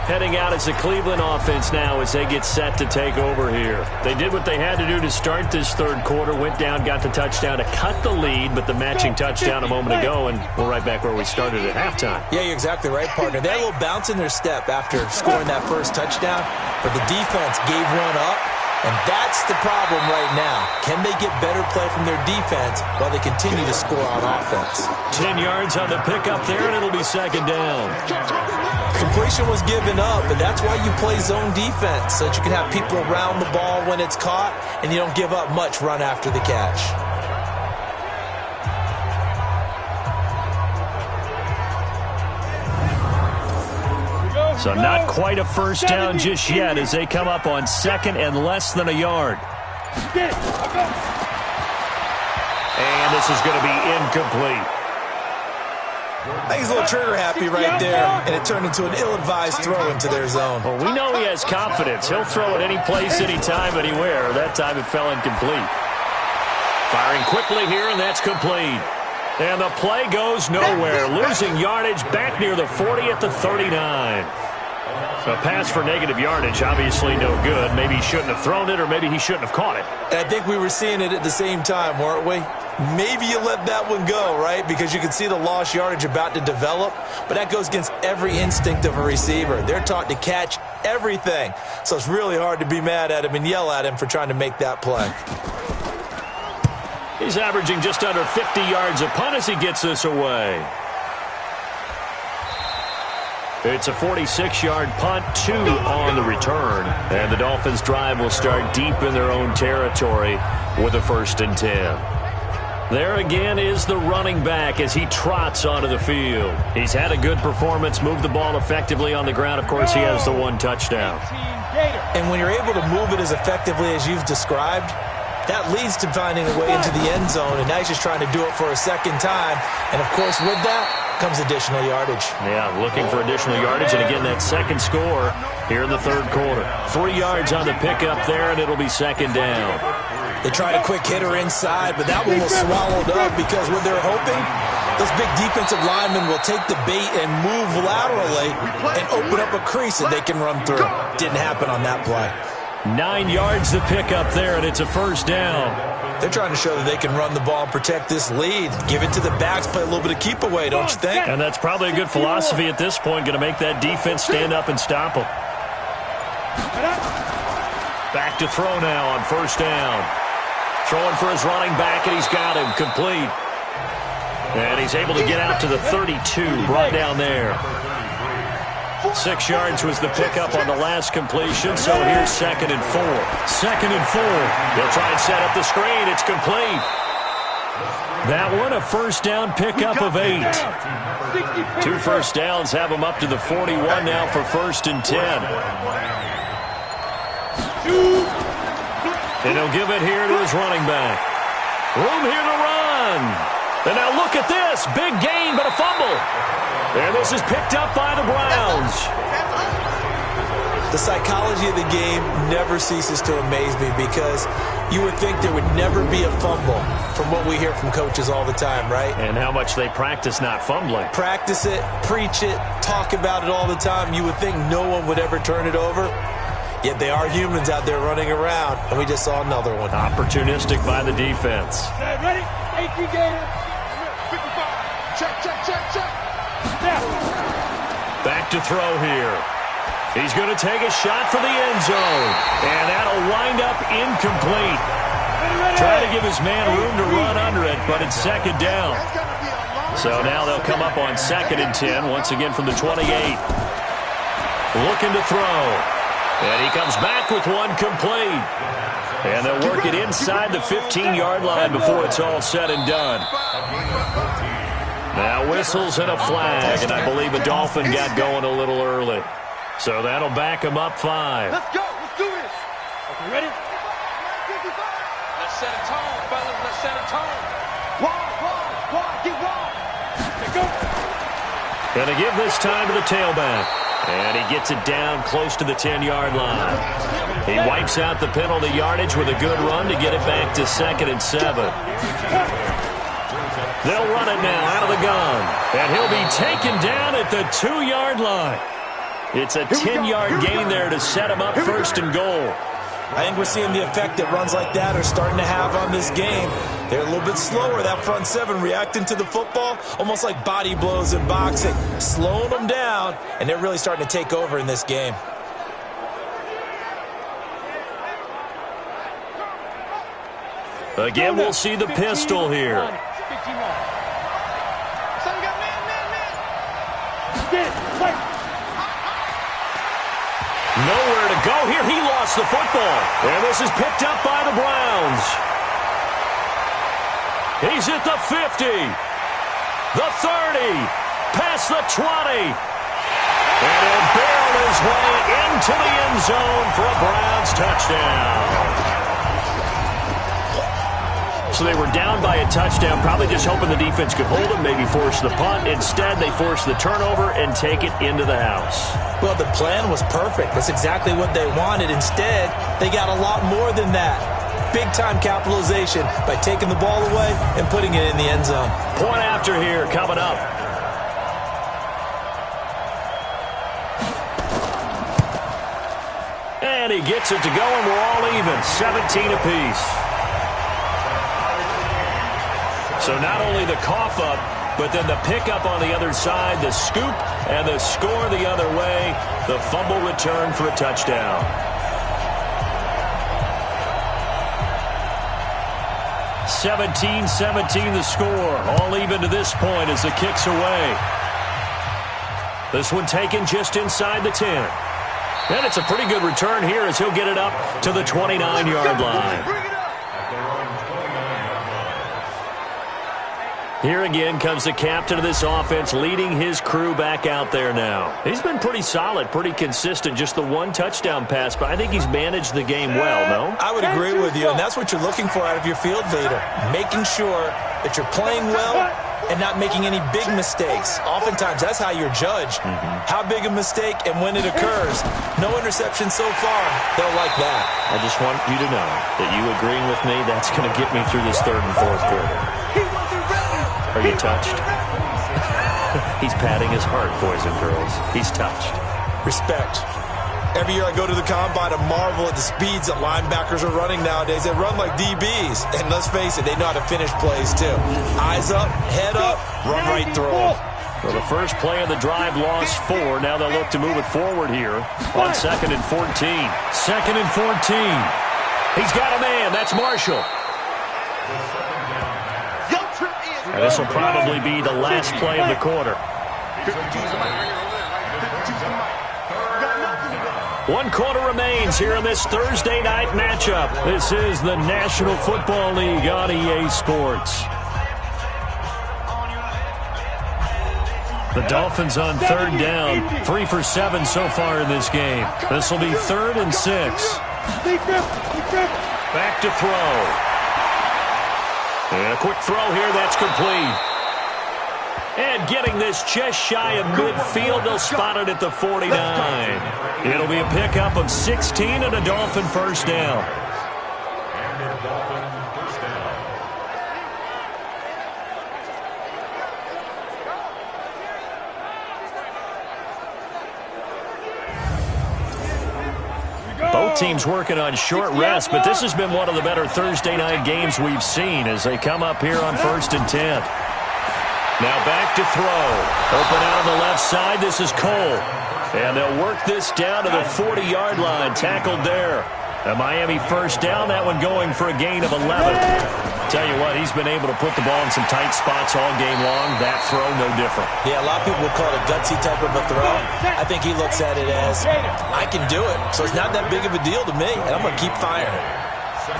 Heading out as the Cleveland offense now as they get set to take over here. They did what they had to do to start this third quarter, went down, got the touchdown to cut the lead, but the matching touchdown a moment ago, and we're right back where we started at halftime. Yeah, you're exactly right, partner. They had a little bounce in their step after scoring that first touchdown, but the defense gave one up, and that's the problem right now. Can they get better play from their defense while they continue to score on offense? 10 yards on the pickup there, and it'll be second down. Completion was given up, but that's why you play zone defense, so that you can have people around the ball when it's caught, and you don't give up much run after the catch. So not quite a first down just yet as they come up on second and less than a yard. And this is going to be incomplete. I think he's a little trigger happy right there, and it turned into an ill-advised throw into their zone. Well, we know he has confidence. He'll throw it any place, anytime, anywhere. That time it fell incomplete. Firing quickly here, and that's complete. And the play goes nowhere. Losing yardage back near the 40 at the 39. A pass for negative yardage, obviously no good. Maybe he shouldn't have thrown it, or maybe he shouldn't have caught it. And I think we were seeing it at the same time, weren't we? Maybe you let that one go, right? Because you can see the lost yardage about to develop, but that goes against every instinct of a receiver. They're taught to catch everything, so it's really hard to be mad at him and yell at him for trying to make that play. He's averaging just under 50 yards a punt as he gets this away. It's a 46-yard punt, 2 on the return. And the Dolphins' drive will start deep in their own territory with a 1st and 10. There again is the running back as he trots onto the field. He's had a good performance, moved the ball effectively on the ground. Of course, he has the 1 touchdown. And when you're able to move it as effectively as you've described, that leads to finding a way into the end zone, and now he's just trying to do it for a second time. And, of course, with that comes additional yardage. Yeah, looking for additional yardage, and again, that second score here in the third quarter. 3 yards on the pickup there, and it'll be second down. They tried a quick hitter inside, but that one was swallowed up because what they're hoping, those big defensive linemen will take the bait and move laterally and open up a crease that they can run through. Didn't happen on that play. 9 yards to pick up there, and it's a first down. They're trying to show that they can run the ball and protect this lead. Give it to the backs, play a little bit of keep away, don't you think? And that's probably a good philosophy at this point, going to make that defense stand up and stop them. Back to throw now on first down. Throwing for his running back, and he's got him complete. And he's able to get out to the 32, brought down there. 6 yards was the pickup on the last completion, so here's 2nd and 4. 2nd and 4. They'll try and set up the screen. It's complete. That one, a first down pickup of 8. 2 first downs have them up to the 41 now for 1st and 10. And he'll give it here to his running back. Room here to run. And now look at this. Big gain, but a fumble. And this is picked up by the Browns. The psychology of the game never ceases to amaze me because you would think there would never be a fumble from what we hear from coaches all the time, right? And how much they practice not fumbling. Practice it, preach it, talk about it all the time. You would think no one would ever turn it over. Yet they are humans out there running around, and we just saw another one. Opportunistic by the defense. Ready? 18 gator. 55. Check. Back to throw here. He's going to take a shot for the end zone. And that'll wind up incomplete. Trying to give his man room to run under it, but it's 2nd down. So now they'll come up on 2nd and 10, once again from the 28. Looking to throw. And he comes back with one complete. And they'll work it inside the 15-yard line before it's all said and done. Now whistles and a flag, and I believe a Dolphin got going a little early. So that'll back him up 5. Let's go. Let's do this. Okay, ready? Let's set a tone, fellas. Let's set a tone. Wide. Get wide. Let's go. Going to give this time to the tailback. And he gets it down close to the 10-yard line. He wipes out the penalty yardage with a good run to get it back to 2nd and 7. They'll run it now out of the gun. And he'll be taken down at the 2-yard line. It's a 10-yard gain there to set him up 1st and goal. I think we're seeing the effect that runs like that are starting to have on this game. They're a little bit slower, that front seven, reacting to the football, almost like body blows in boxing, slowing them down, and they're really starting to take over in this game. Again, we'll see the pistol here. Nowhere to go here. He lost the football. And this is picked up by the Browns. He's at the 50. The 30. Past the 20. And he'll barrel his way into the end zone for a Browns touchdown. So they were down by a touchdown, probably just hoping the defense could hold them, maybe force the punt. Instead, they force the turnover and take it into the house. Well, the plan was perfect. That's exactly what they wanted. Instead, they got a lot more than that. Big-time capitalization by taking the ball away and putting it in the end zone. Point after here coming up. And he gets it to go, and we're all even, 17 apiece. So not only the cough up, but then the pickup on the other side, the scoop, and the score the other way. The fumble return for a touchdown. 17-17 the score. All even to this point as the kick's away. This one taken just inside the 10. And it's a pretty good return here as he'll get it up to the 29-yard line. Here again comes the captain of this offense, leading his crew back out there now. He's been pretty solid, pretty consistent, just the one touchdown pass, but I think he's managed the game well, no? I would agree with you, and that's what you're looking for out of your field leader, making sure that you're playing well and not making any big mistakes. Oftentimes, that's how you're judged. How big a mistake and when it occurs. No interception so far. They'll like that. I just want you to know that you agreeing with me, that's going to get me through this 3rd and 4th quarter. Are you touched? He's patting his heart, boys and girls. He's touched. Respect. Every year I go to the combine and marvel at the speeds that linebackers are running nowadays. They run like DBs. And let's face it, they know how to finish plays too. Eyes up, head up, run right through them. Well, the first play of the drive lost 4. Now they'll look to move it forward here on 2nd and 14. 2nd and 14. He's got a man. That's Marshall. And this will probably be the last play of the quarter. 1 quarter remains here in this Thursday night matchup. This is the National Football League on EA Sports. The Dolphins on 3rd down, 3 for 7 so far in this game. This will be 3rd and 6. Back to throw. And a quick throw here, that's complete. And getting this just shy of midfield, they'll spot it at the 49. It'll be a pickup of 16 and a Dolphin first down. Both teams working on short rest, but this has been one of the better Thursday night games we've seen as they come up here on 1st and 10. Now back to throw. Open out on the left side. This is Cole. And they'll work this down to the 40-yard line. Tackled there. A Miami first down. That one going for a gain of 11. Tell you what, he's been able to put the ball in some tight spots all game long. That throw, no different. Yeah, a lot of people would call it a gutsy type of a throw. I think he looks at it as, I can do it, so it's not that big of a deal to me, and I'm going to keep firing.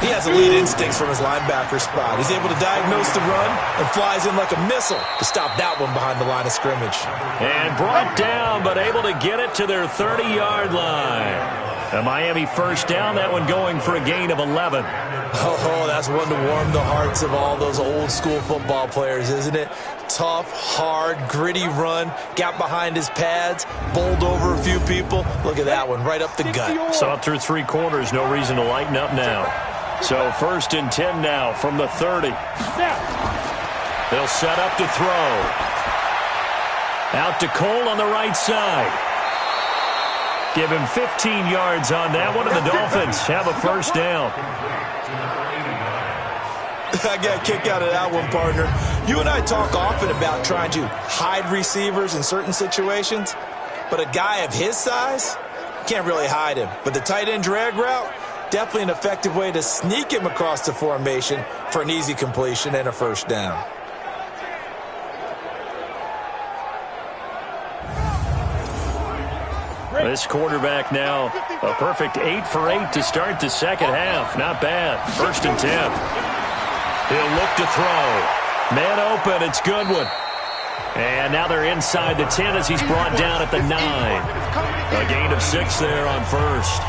He has elite instincts from his linebacker spot. He's able to diagnose the run and flies in like a missile to stop that one behind the line of scrimmage. And brought down, but able to get it to their 30-yard line. A Miami first down, that one going for a gain of 11. Oh, that's one to warm the hearts of all those old-school football players, isn't it? Tough, hard, gritty run, got behind his pads, bowled over a few people. Look at that one, right up the gut. Saw it through 3 quarters, no reason to lighten up now. So 1st and 10 now from the 30. They'll set up to throw. Out to Cole on the right side. Give him 15 yards on that one, and the Dolphins have a first down. I got a kick out of that one, partner. You and I talk often about trying to hide receivers in certain situations, but a guy of his size, can't really hide him. But the tight end drag route, definitely an effective way to sneak him across the formation for an easy completion and a first down. This quarterback now, a perfect 8 for 8 to start the second half. Not bad. 1st and 10. He'll look to throw. Man open. It's Goodwin. And now they're inside the 10 as he's brought down at the 9. A gain of 6 there on 1st.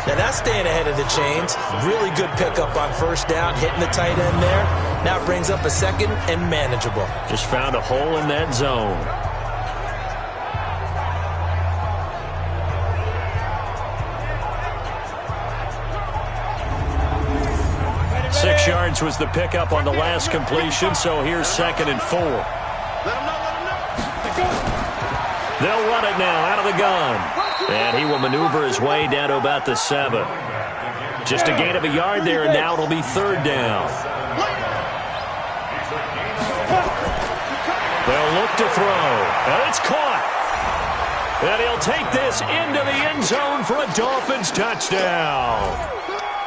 Now that's staying ahead of the chains. Really good pickup on 1st down, hitting the tight end there. Now it brings up a 2nd and manageable. Just found a hole in that zone. 6 yards was the pickup on the last completion, so here's 2nd and 4. They'll run it now out of the gun. And he will maneuver his way down to about the 7. Just a gain of a yard there, and now it'll be 3rd down. They'll look to throw. And it's caught. And he'll take this into the end zone for a Dolphins touchdown.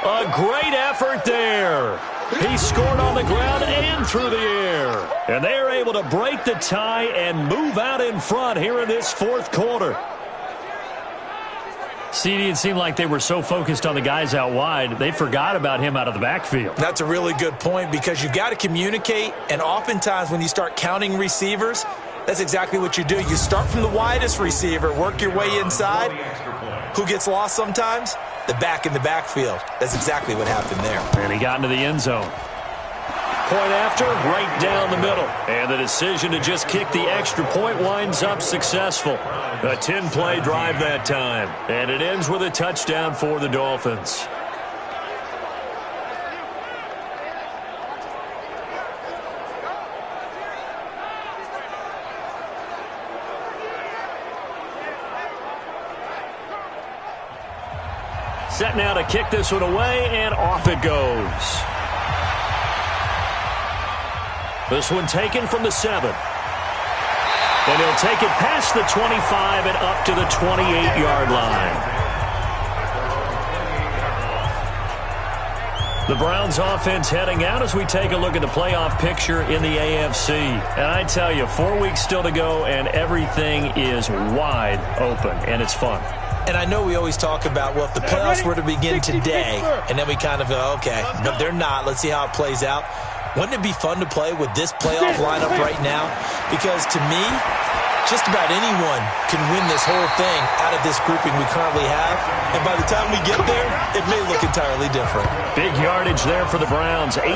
A great effort there. He scored on the ground and through the air. And they are able to break the tie and move out in front here in this 4th quarter. CD, it seemed like they were so focused on the guys out wide, they forgot about him out of the backfield. That's a really good point because you've got to communicate, and oftentimes when you start counting receivers, that's exactly what you do. You start from the widest receiver, work your way inside. Who gets lost sometimes? The back in the backfield. That's exactly what happened there. And he got into the end zone. Point after, right down the middle. And the decision to just kick the extra point winds up successful. A 10-play drive that time. And it ends with a touchdown for the Dolphins. Set now to kick this one away, and off it goes. This one taken from the 7. And he'll take it past the 25 and up to the 28-yard line. The Browns offense heading out as we take a look at the playoff picture in the AFC. And I tell you, 4 weeks still to go, and everything is wide open, and it's fun. And I know we always talk about, well, if the playoffs were to begin today, and then we kind of go, okay, but they're not. Let's see how it plays out. Wouldn't it be fun to play with this playoff lineup right now? Because to me, just about anyone can win this whole thing out of this grouping we currently have. And by the time we get there, it may look entirely different. Big yardage there for the Browns, 18.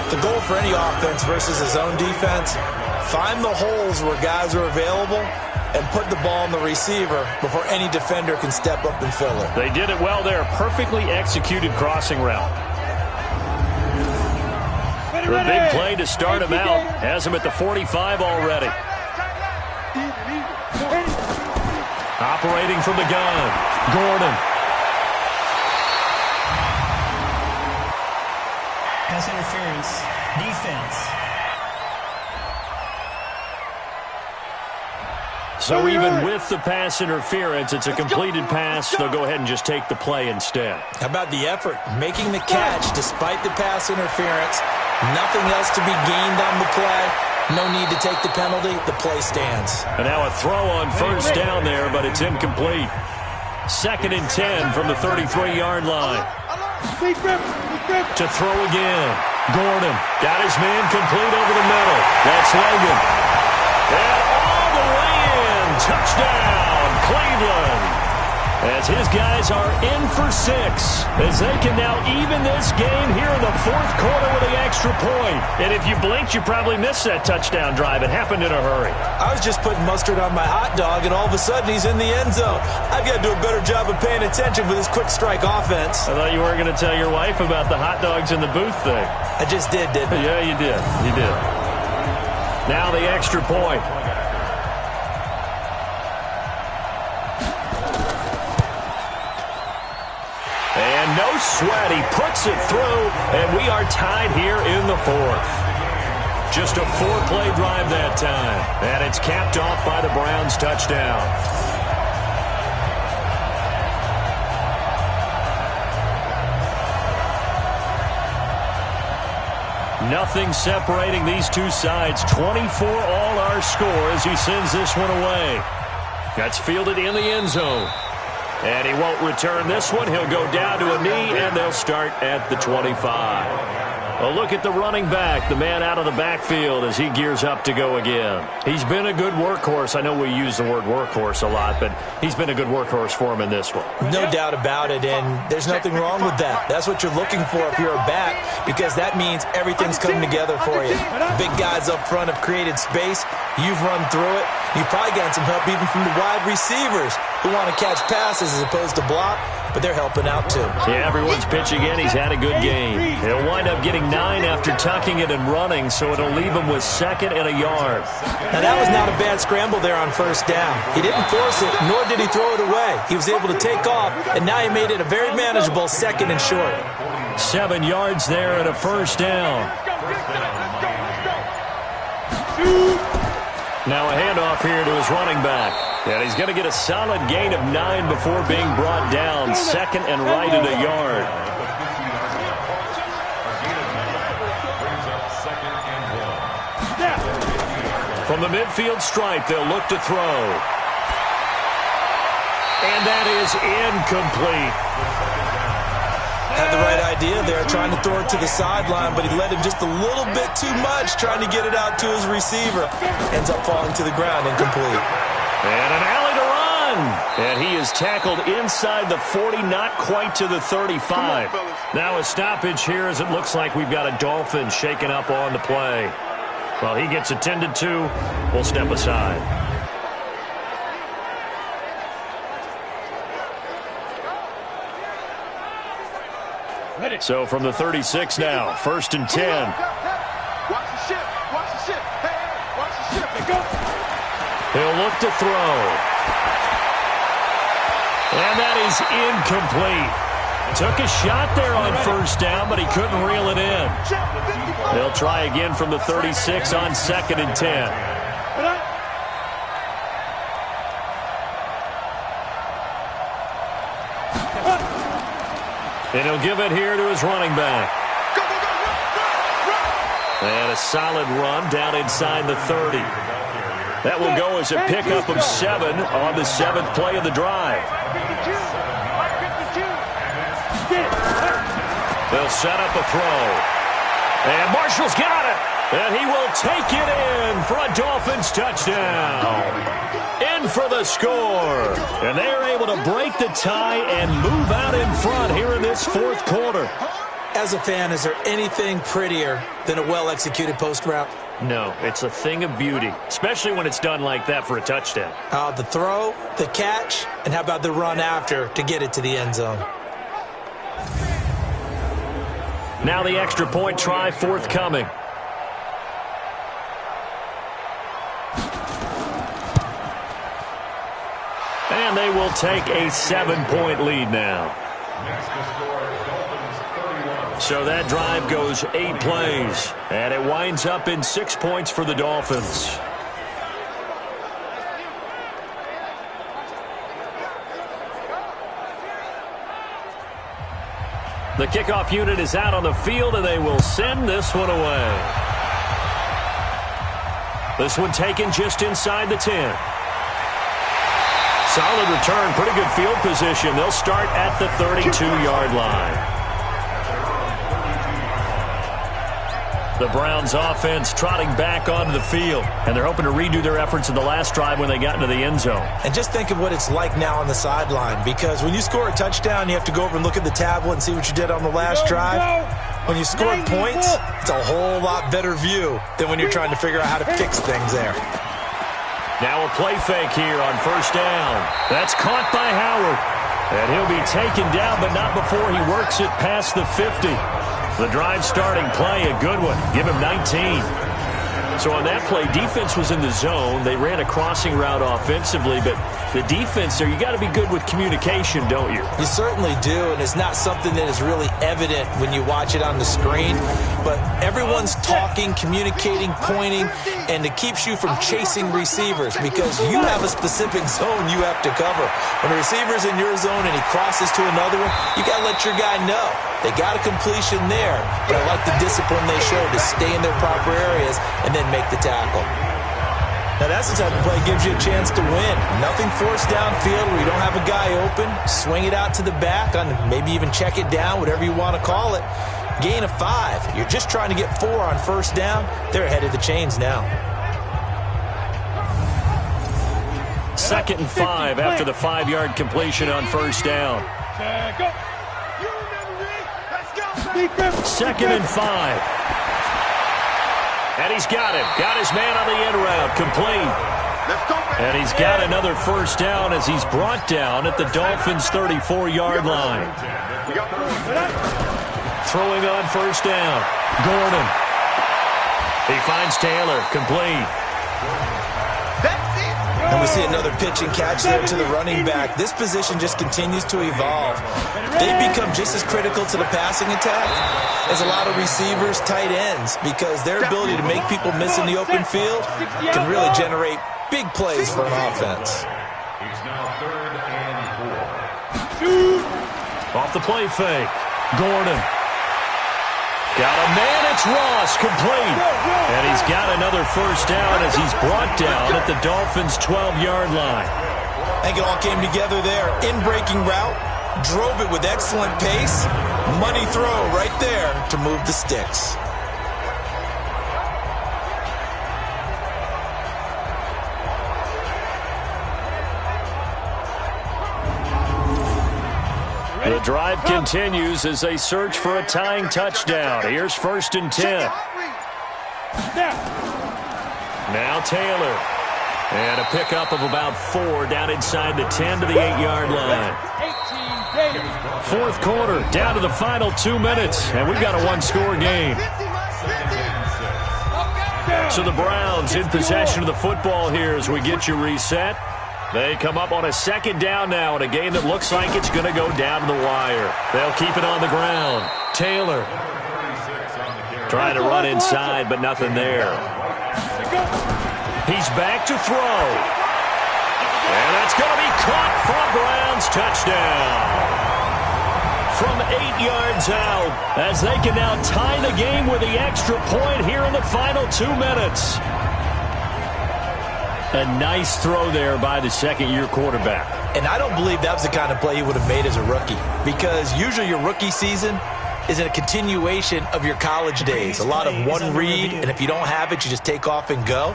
The goal for any offense versus his own defense, find the holes where guys are available and put the ball in the receiver before any defender can step up and fill it. They did it well there. Perfectly executed crossing route. The big play to start him out. Has him at the 45 already. Operating from the gun. Gordon. Pass interference. Defense. So even with the pass interference, it's a completed pass. They'll go ahead and just take the play instead. How about the effort? Making the catch despite the pass interference. Nothing else to be gained on the play. No need to take the penalty. The play stands. And now a throw on first down there, but it's incomplete. 2nd and 10 from the 33-yard line. To throw again. Gordon got his man complete over the middle. That's Logan. And all the way in. Touchdown, Cleveland. as his guys are in for 6, as they can now even this game here in the 4th quarter with the extra point. And if you blinked, you probably missed that touchdown drive. It happened in a hurry. I was just putting mustard on my hot dog, and all of a sudden he's in the end zone. I've got to do a better job of paying attention for this quick strike offense. I thought you were going to tell your wife about the hot dogs in the booth thing. I just did, didn't I? Yeah, you did. You did. Now the extra point. And no sweat, he puts it through, and we are tied here in the 4th. Just a 4-play drive that time, and it's capped off by the Browns' touchdown. Nothing separating these two sides. 24 all our score as he sends this one away. That's fielded in the end zone. And he won't return this one. He'll go down to a knee, and they'll start at the 25. A look at the running back, the man out of the backfield as he gears up to go again. He's been a good workhorse. I know we use the word workhorse a lot, but he's been a good workhorse for him in this one. No doubt about it, and there's nothing wrong with that. That's what you're looking for if you're a back, because that means everything's coming together for you. Big guys up front have created space. You've run through it. You've probably gotten some help even from the wide receivers who want to catch passes as opposed to block, but they're helping out too. Yeah, everyone's pitching in. He's had a good game. He'll wind up getting 9 after tucking it and running, so it'll leave him with 2nd and a yard. Now, that was not a bad scramble there on 1st down. He didn't force it, nor did he throw it away. He was able to take off, and now he made it a very manageable 2nd and short. 7 yards there and a 1st down. Now a handoff here to his running back. And he's going to get a solid gain of 9 before being brought down. 2nd and right at a yard. From the midfield stripe, they'll look to throw. And that is incomplete. Had the right idea there, trying to throw it to the sideline, but he led him just a little bit too much, trying to get it out to his receiver. Ends up falling to the ground, incomplete. And an alley to run. And he is tackled inside the 40, not quite to the 35. Now a stoppage here as it looks like we've got a Dolphin shaken up on the play. Well, he gets attended to. We'll step aside. So from the 36 now, 1st and 10. Watch the ship. Watch the ship. Hey, watch the ship. They go. He'll look to throw. And that is incomplete. Took a shot there on 1st down, but he couldn't reel it in. They'll try again from the 36 on 2nd and 10. And he'll give it here to his running back. And a solid run down inside the 30. That will go as a pickup of 7 on the 7th play of the drive. They'll set up a throw. And Marshall's got it. And he will take it in for a Dolphins touchdown. In for the score. And they are able to break the tie and move out in front here in this 4th quarter. As a fan, is there anything prettier than a well-executed post route? No, it's a thing of beauty, especially when it's done like that for a touchdown. The throw, the catch, and how about the run after to get it to the end zone? Now the extra point try forthcoming. And they will take a 7-point lead now. So that drive goes 8 plays, and it winds up in 6 points for the Dolphins. The kickoff unit is out on the field, and they will send this one away. This one taken just inside the 10. Solid return, pretty good field position. They'll start at the 32-yard line. The Browns offense trotting back onto the field, and they're hoping to redo their efforts in the last drive when they got into the end zone. And just think of what it's like now on the sideline, because when you score a touchdown, you have to go over and look at the tablet and see what you did on the last drive. When you score points, it's a whole lot better view than when you're trying to figure out how to fix things there. Now a play fake here on first down. That's caught by Howard. And he'll be taken down, but not before he works it past the 50. The drive starting play, a good one. Give him 19. So on that play, defense was in the zone. They ran a crossing route offensively, but the defense there, you got to be good with communication, don't you? You certainly do, and it's not something that is really evident when you watch it on the screen. But everyone's talking, communicating, pointing, and it keeps you from chasing receivers because you have a specific zone you have to cover. When a receiver's in your zone and he crosses to another one, you got to let your guy know. They got a completion there, but I like the discipline they show to stay in their proper areas and then make the tackle. Now that's the type of play that gives you a chance to win. Nothing forced downfield where you don't have a guy open. Swing it out to the back, on maybe even check it down, whatever you want to call it. Gain of 5. You're just trying to get 4 on first down. They're ahead of the chains now. 2nd and 5 after the 5-yard completion on first down. 2nd and 5. And he's got him. Got his man on the end route. Complete. And he's got another first down as he's brought down at the Dolphins' 34-yard line. Throwing on first down. Gordon. He finds Taylor. Complete. And we see another pitch and catch there to the running back. This position just continues to evolve. They become just as critical to the passing attack as a lot of receivers, tight ends, because their ability to make people miss in the open field can really generate big plays for an offense. It's now 3rd and 4. Off the play fake. Gordon. Got a man, it's Ross, complete. And he's got another first down as he's brought down at the Dolphins' 12-yard line. I think it all came together there. In-breaking route, drove it with excellent pace. Money throw right there to move the sticks. The drive continues as they search for a tying touchdown. Here's 1st and 10. Now Taylor. And a pickup of about 4 down inside the 10 to the 8-yard line. 4th quarter, down to the final 2 minutes, and we've got a 1-score game. So the Browns in possession of the football here as we get you reset. They come up on a 2nd down now in a game that looks like it's going to go down to the wire. They'll keep it on the ground. Taylor trying to run inside, but nothing there. He's back to throw. And that's going to be caught for a Browns touchdown. From 8 yards out, as they can now tie the game with the extra point here in the final 2 minutes. A nice throw there by the second-year quarterback. And I don't believe that was the kind of play he would have made as a rookie, because usually your rookie season is a continuation of your college days. A lot of one read, and if you don't have it, you just take off and go.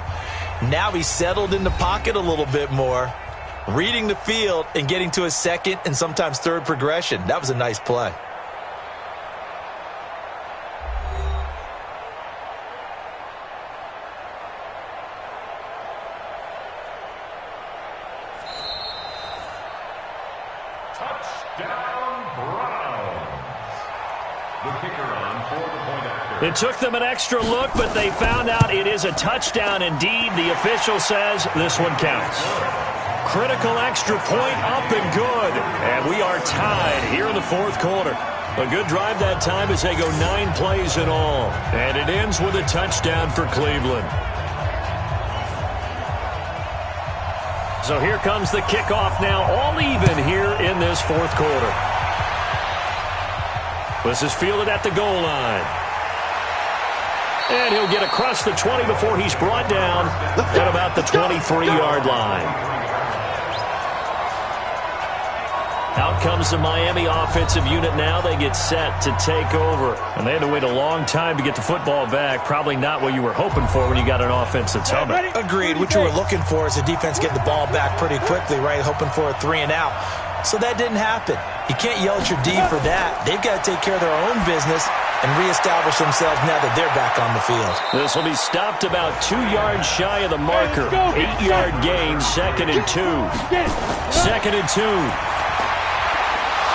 Now he's settled in the pocket a little bit more, reading the field and getting to his 2nd and sometimes 3rd progression. That was a nice play. It took them an extra look, but they found out it is a touchdown indeed. The official says this one counts. Critical extra point up and good. And we are tied here in the 4th quarter. A good drive that time as they go 9 plays in all. And it ends with a touchdown for Cleveland. So here comes the kickoff now, all even here in this 4th quarter. This is fielded at the goal line. And he'll get across the 20 before he's brought down at about the 23-yard line. Out comes the Miami offensive unit now. They get set to take over. And they had to wait a long time to get the football back. Probably not what you were hoping for when you got an offense that's humming. Agreed. What you were looking for is the defense getting the ball back pretty quickly, right? Hoping for a 3 and out. So that didn't happen. You can't yell at your D for that. They've got to take care of their own business and reestablish themselves now that they're back on the field. This will be stopped about 2 yards shy of the marker. 8-yard gain, 2nd and 2. 2nd and 2.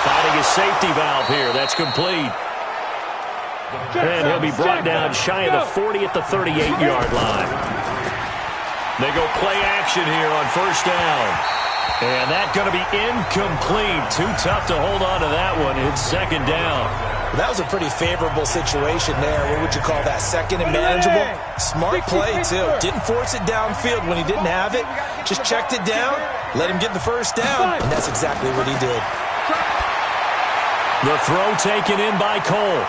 Finding a safety valve here. That's complete. And he'll be brought down shy of the 40 at the 38-yard line. They go play action here on 1st down. And that's going to be incomplete. Too tough to hold on to that one. It's 2nd down. That was a pretty favorable situation there. What would you call that? 2nd and manageable? Smart play, too. Didn't force it downfield when he didn't have it. Just checked it down, let him get the 1st down, and that's exactly what he did. The throw taken in by Cole.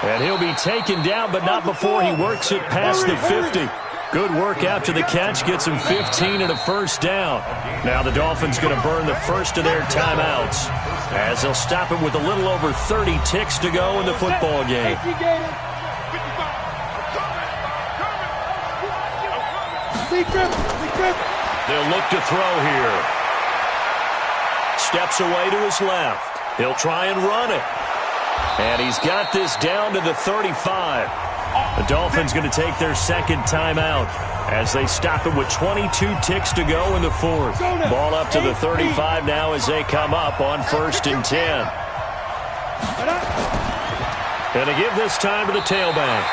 And he'll be taken down, but not before he works it past the 50. Good work after the catch. Gets him 15 and a 1st down. Now the Dolphins going to burn the first of their timeouts as they'll stop him with a little over 30 ticks to go in the football game. They'll look to throw here. Steps away to his left. He'll try and run it. And he's got this down to the 35. The Dolphins going to take their 2nd timeout as they stop him with 22 ticks to go in the 4th. Ball up to the 35 now as they come up on 1st and 10. And to give this time to the tailback.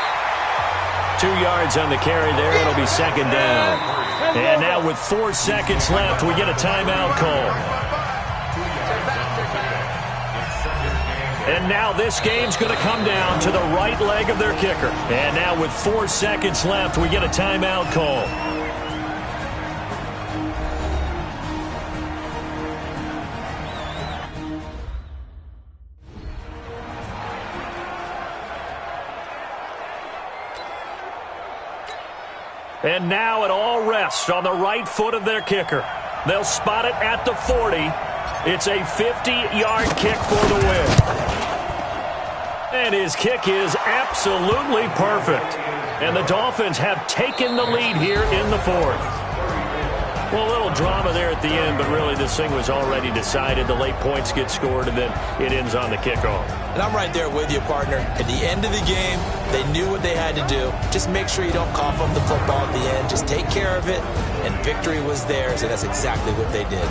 2 yards on the carry there. It'll be 2nd down. And now with 4 seconds left, we get a timeout call. And now this game's going to come down to the right leg of their kicker. And now with 4 seconds left, we get a timeout call. And now it all rests on the right foot of their kicker. They'll spot it at the 40. It's a 50-yard kick for the win. And his kick is absolutely perfect. And the Dolphins have taken the lead here in the 4th. Well, a little drama there at the end, but really this thing was already decided. The late points get scored, and then it ends on the kickoff. And I'm right there with you, partner. At the end of the game, they knew what they had to do. Just make sure you don't cough up the football at the end. Just take care of it, and victory was theirs, and that's exactly what they did.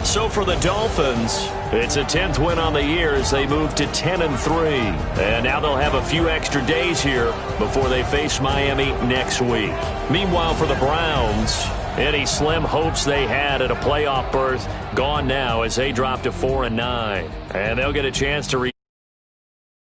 So for the Dolphins, it's a 10th win on the year as they move to 10-3. And now they'll have a few extra days here before they face Miami next week. Meanwhile, for the Browns, any slim hopes they had at a playoff berth gone now as they drop to 4-9. And they'll get a chance to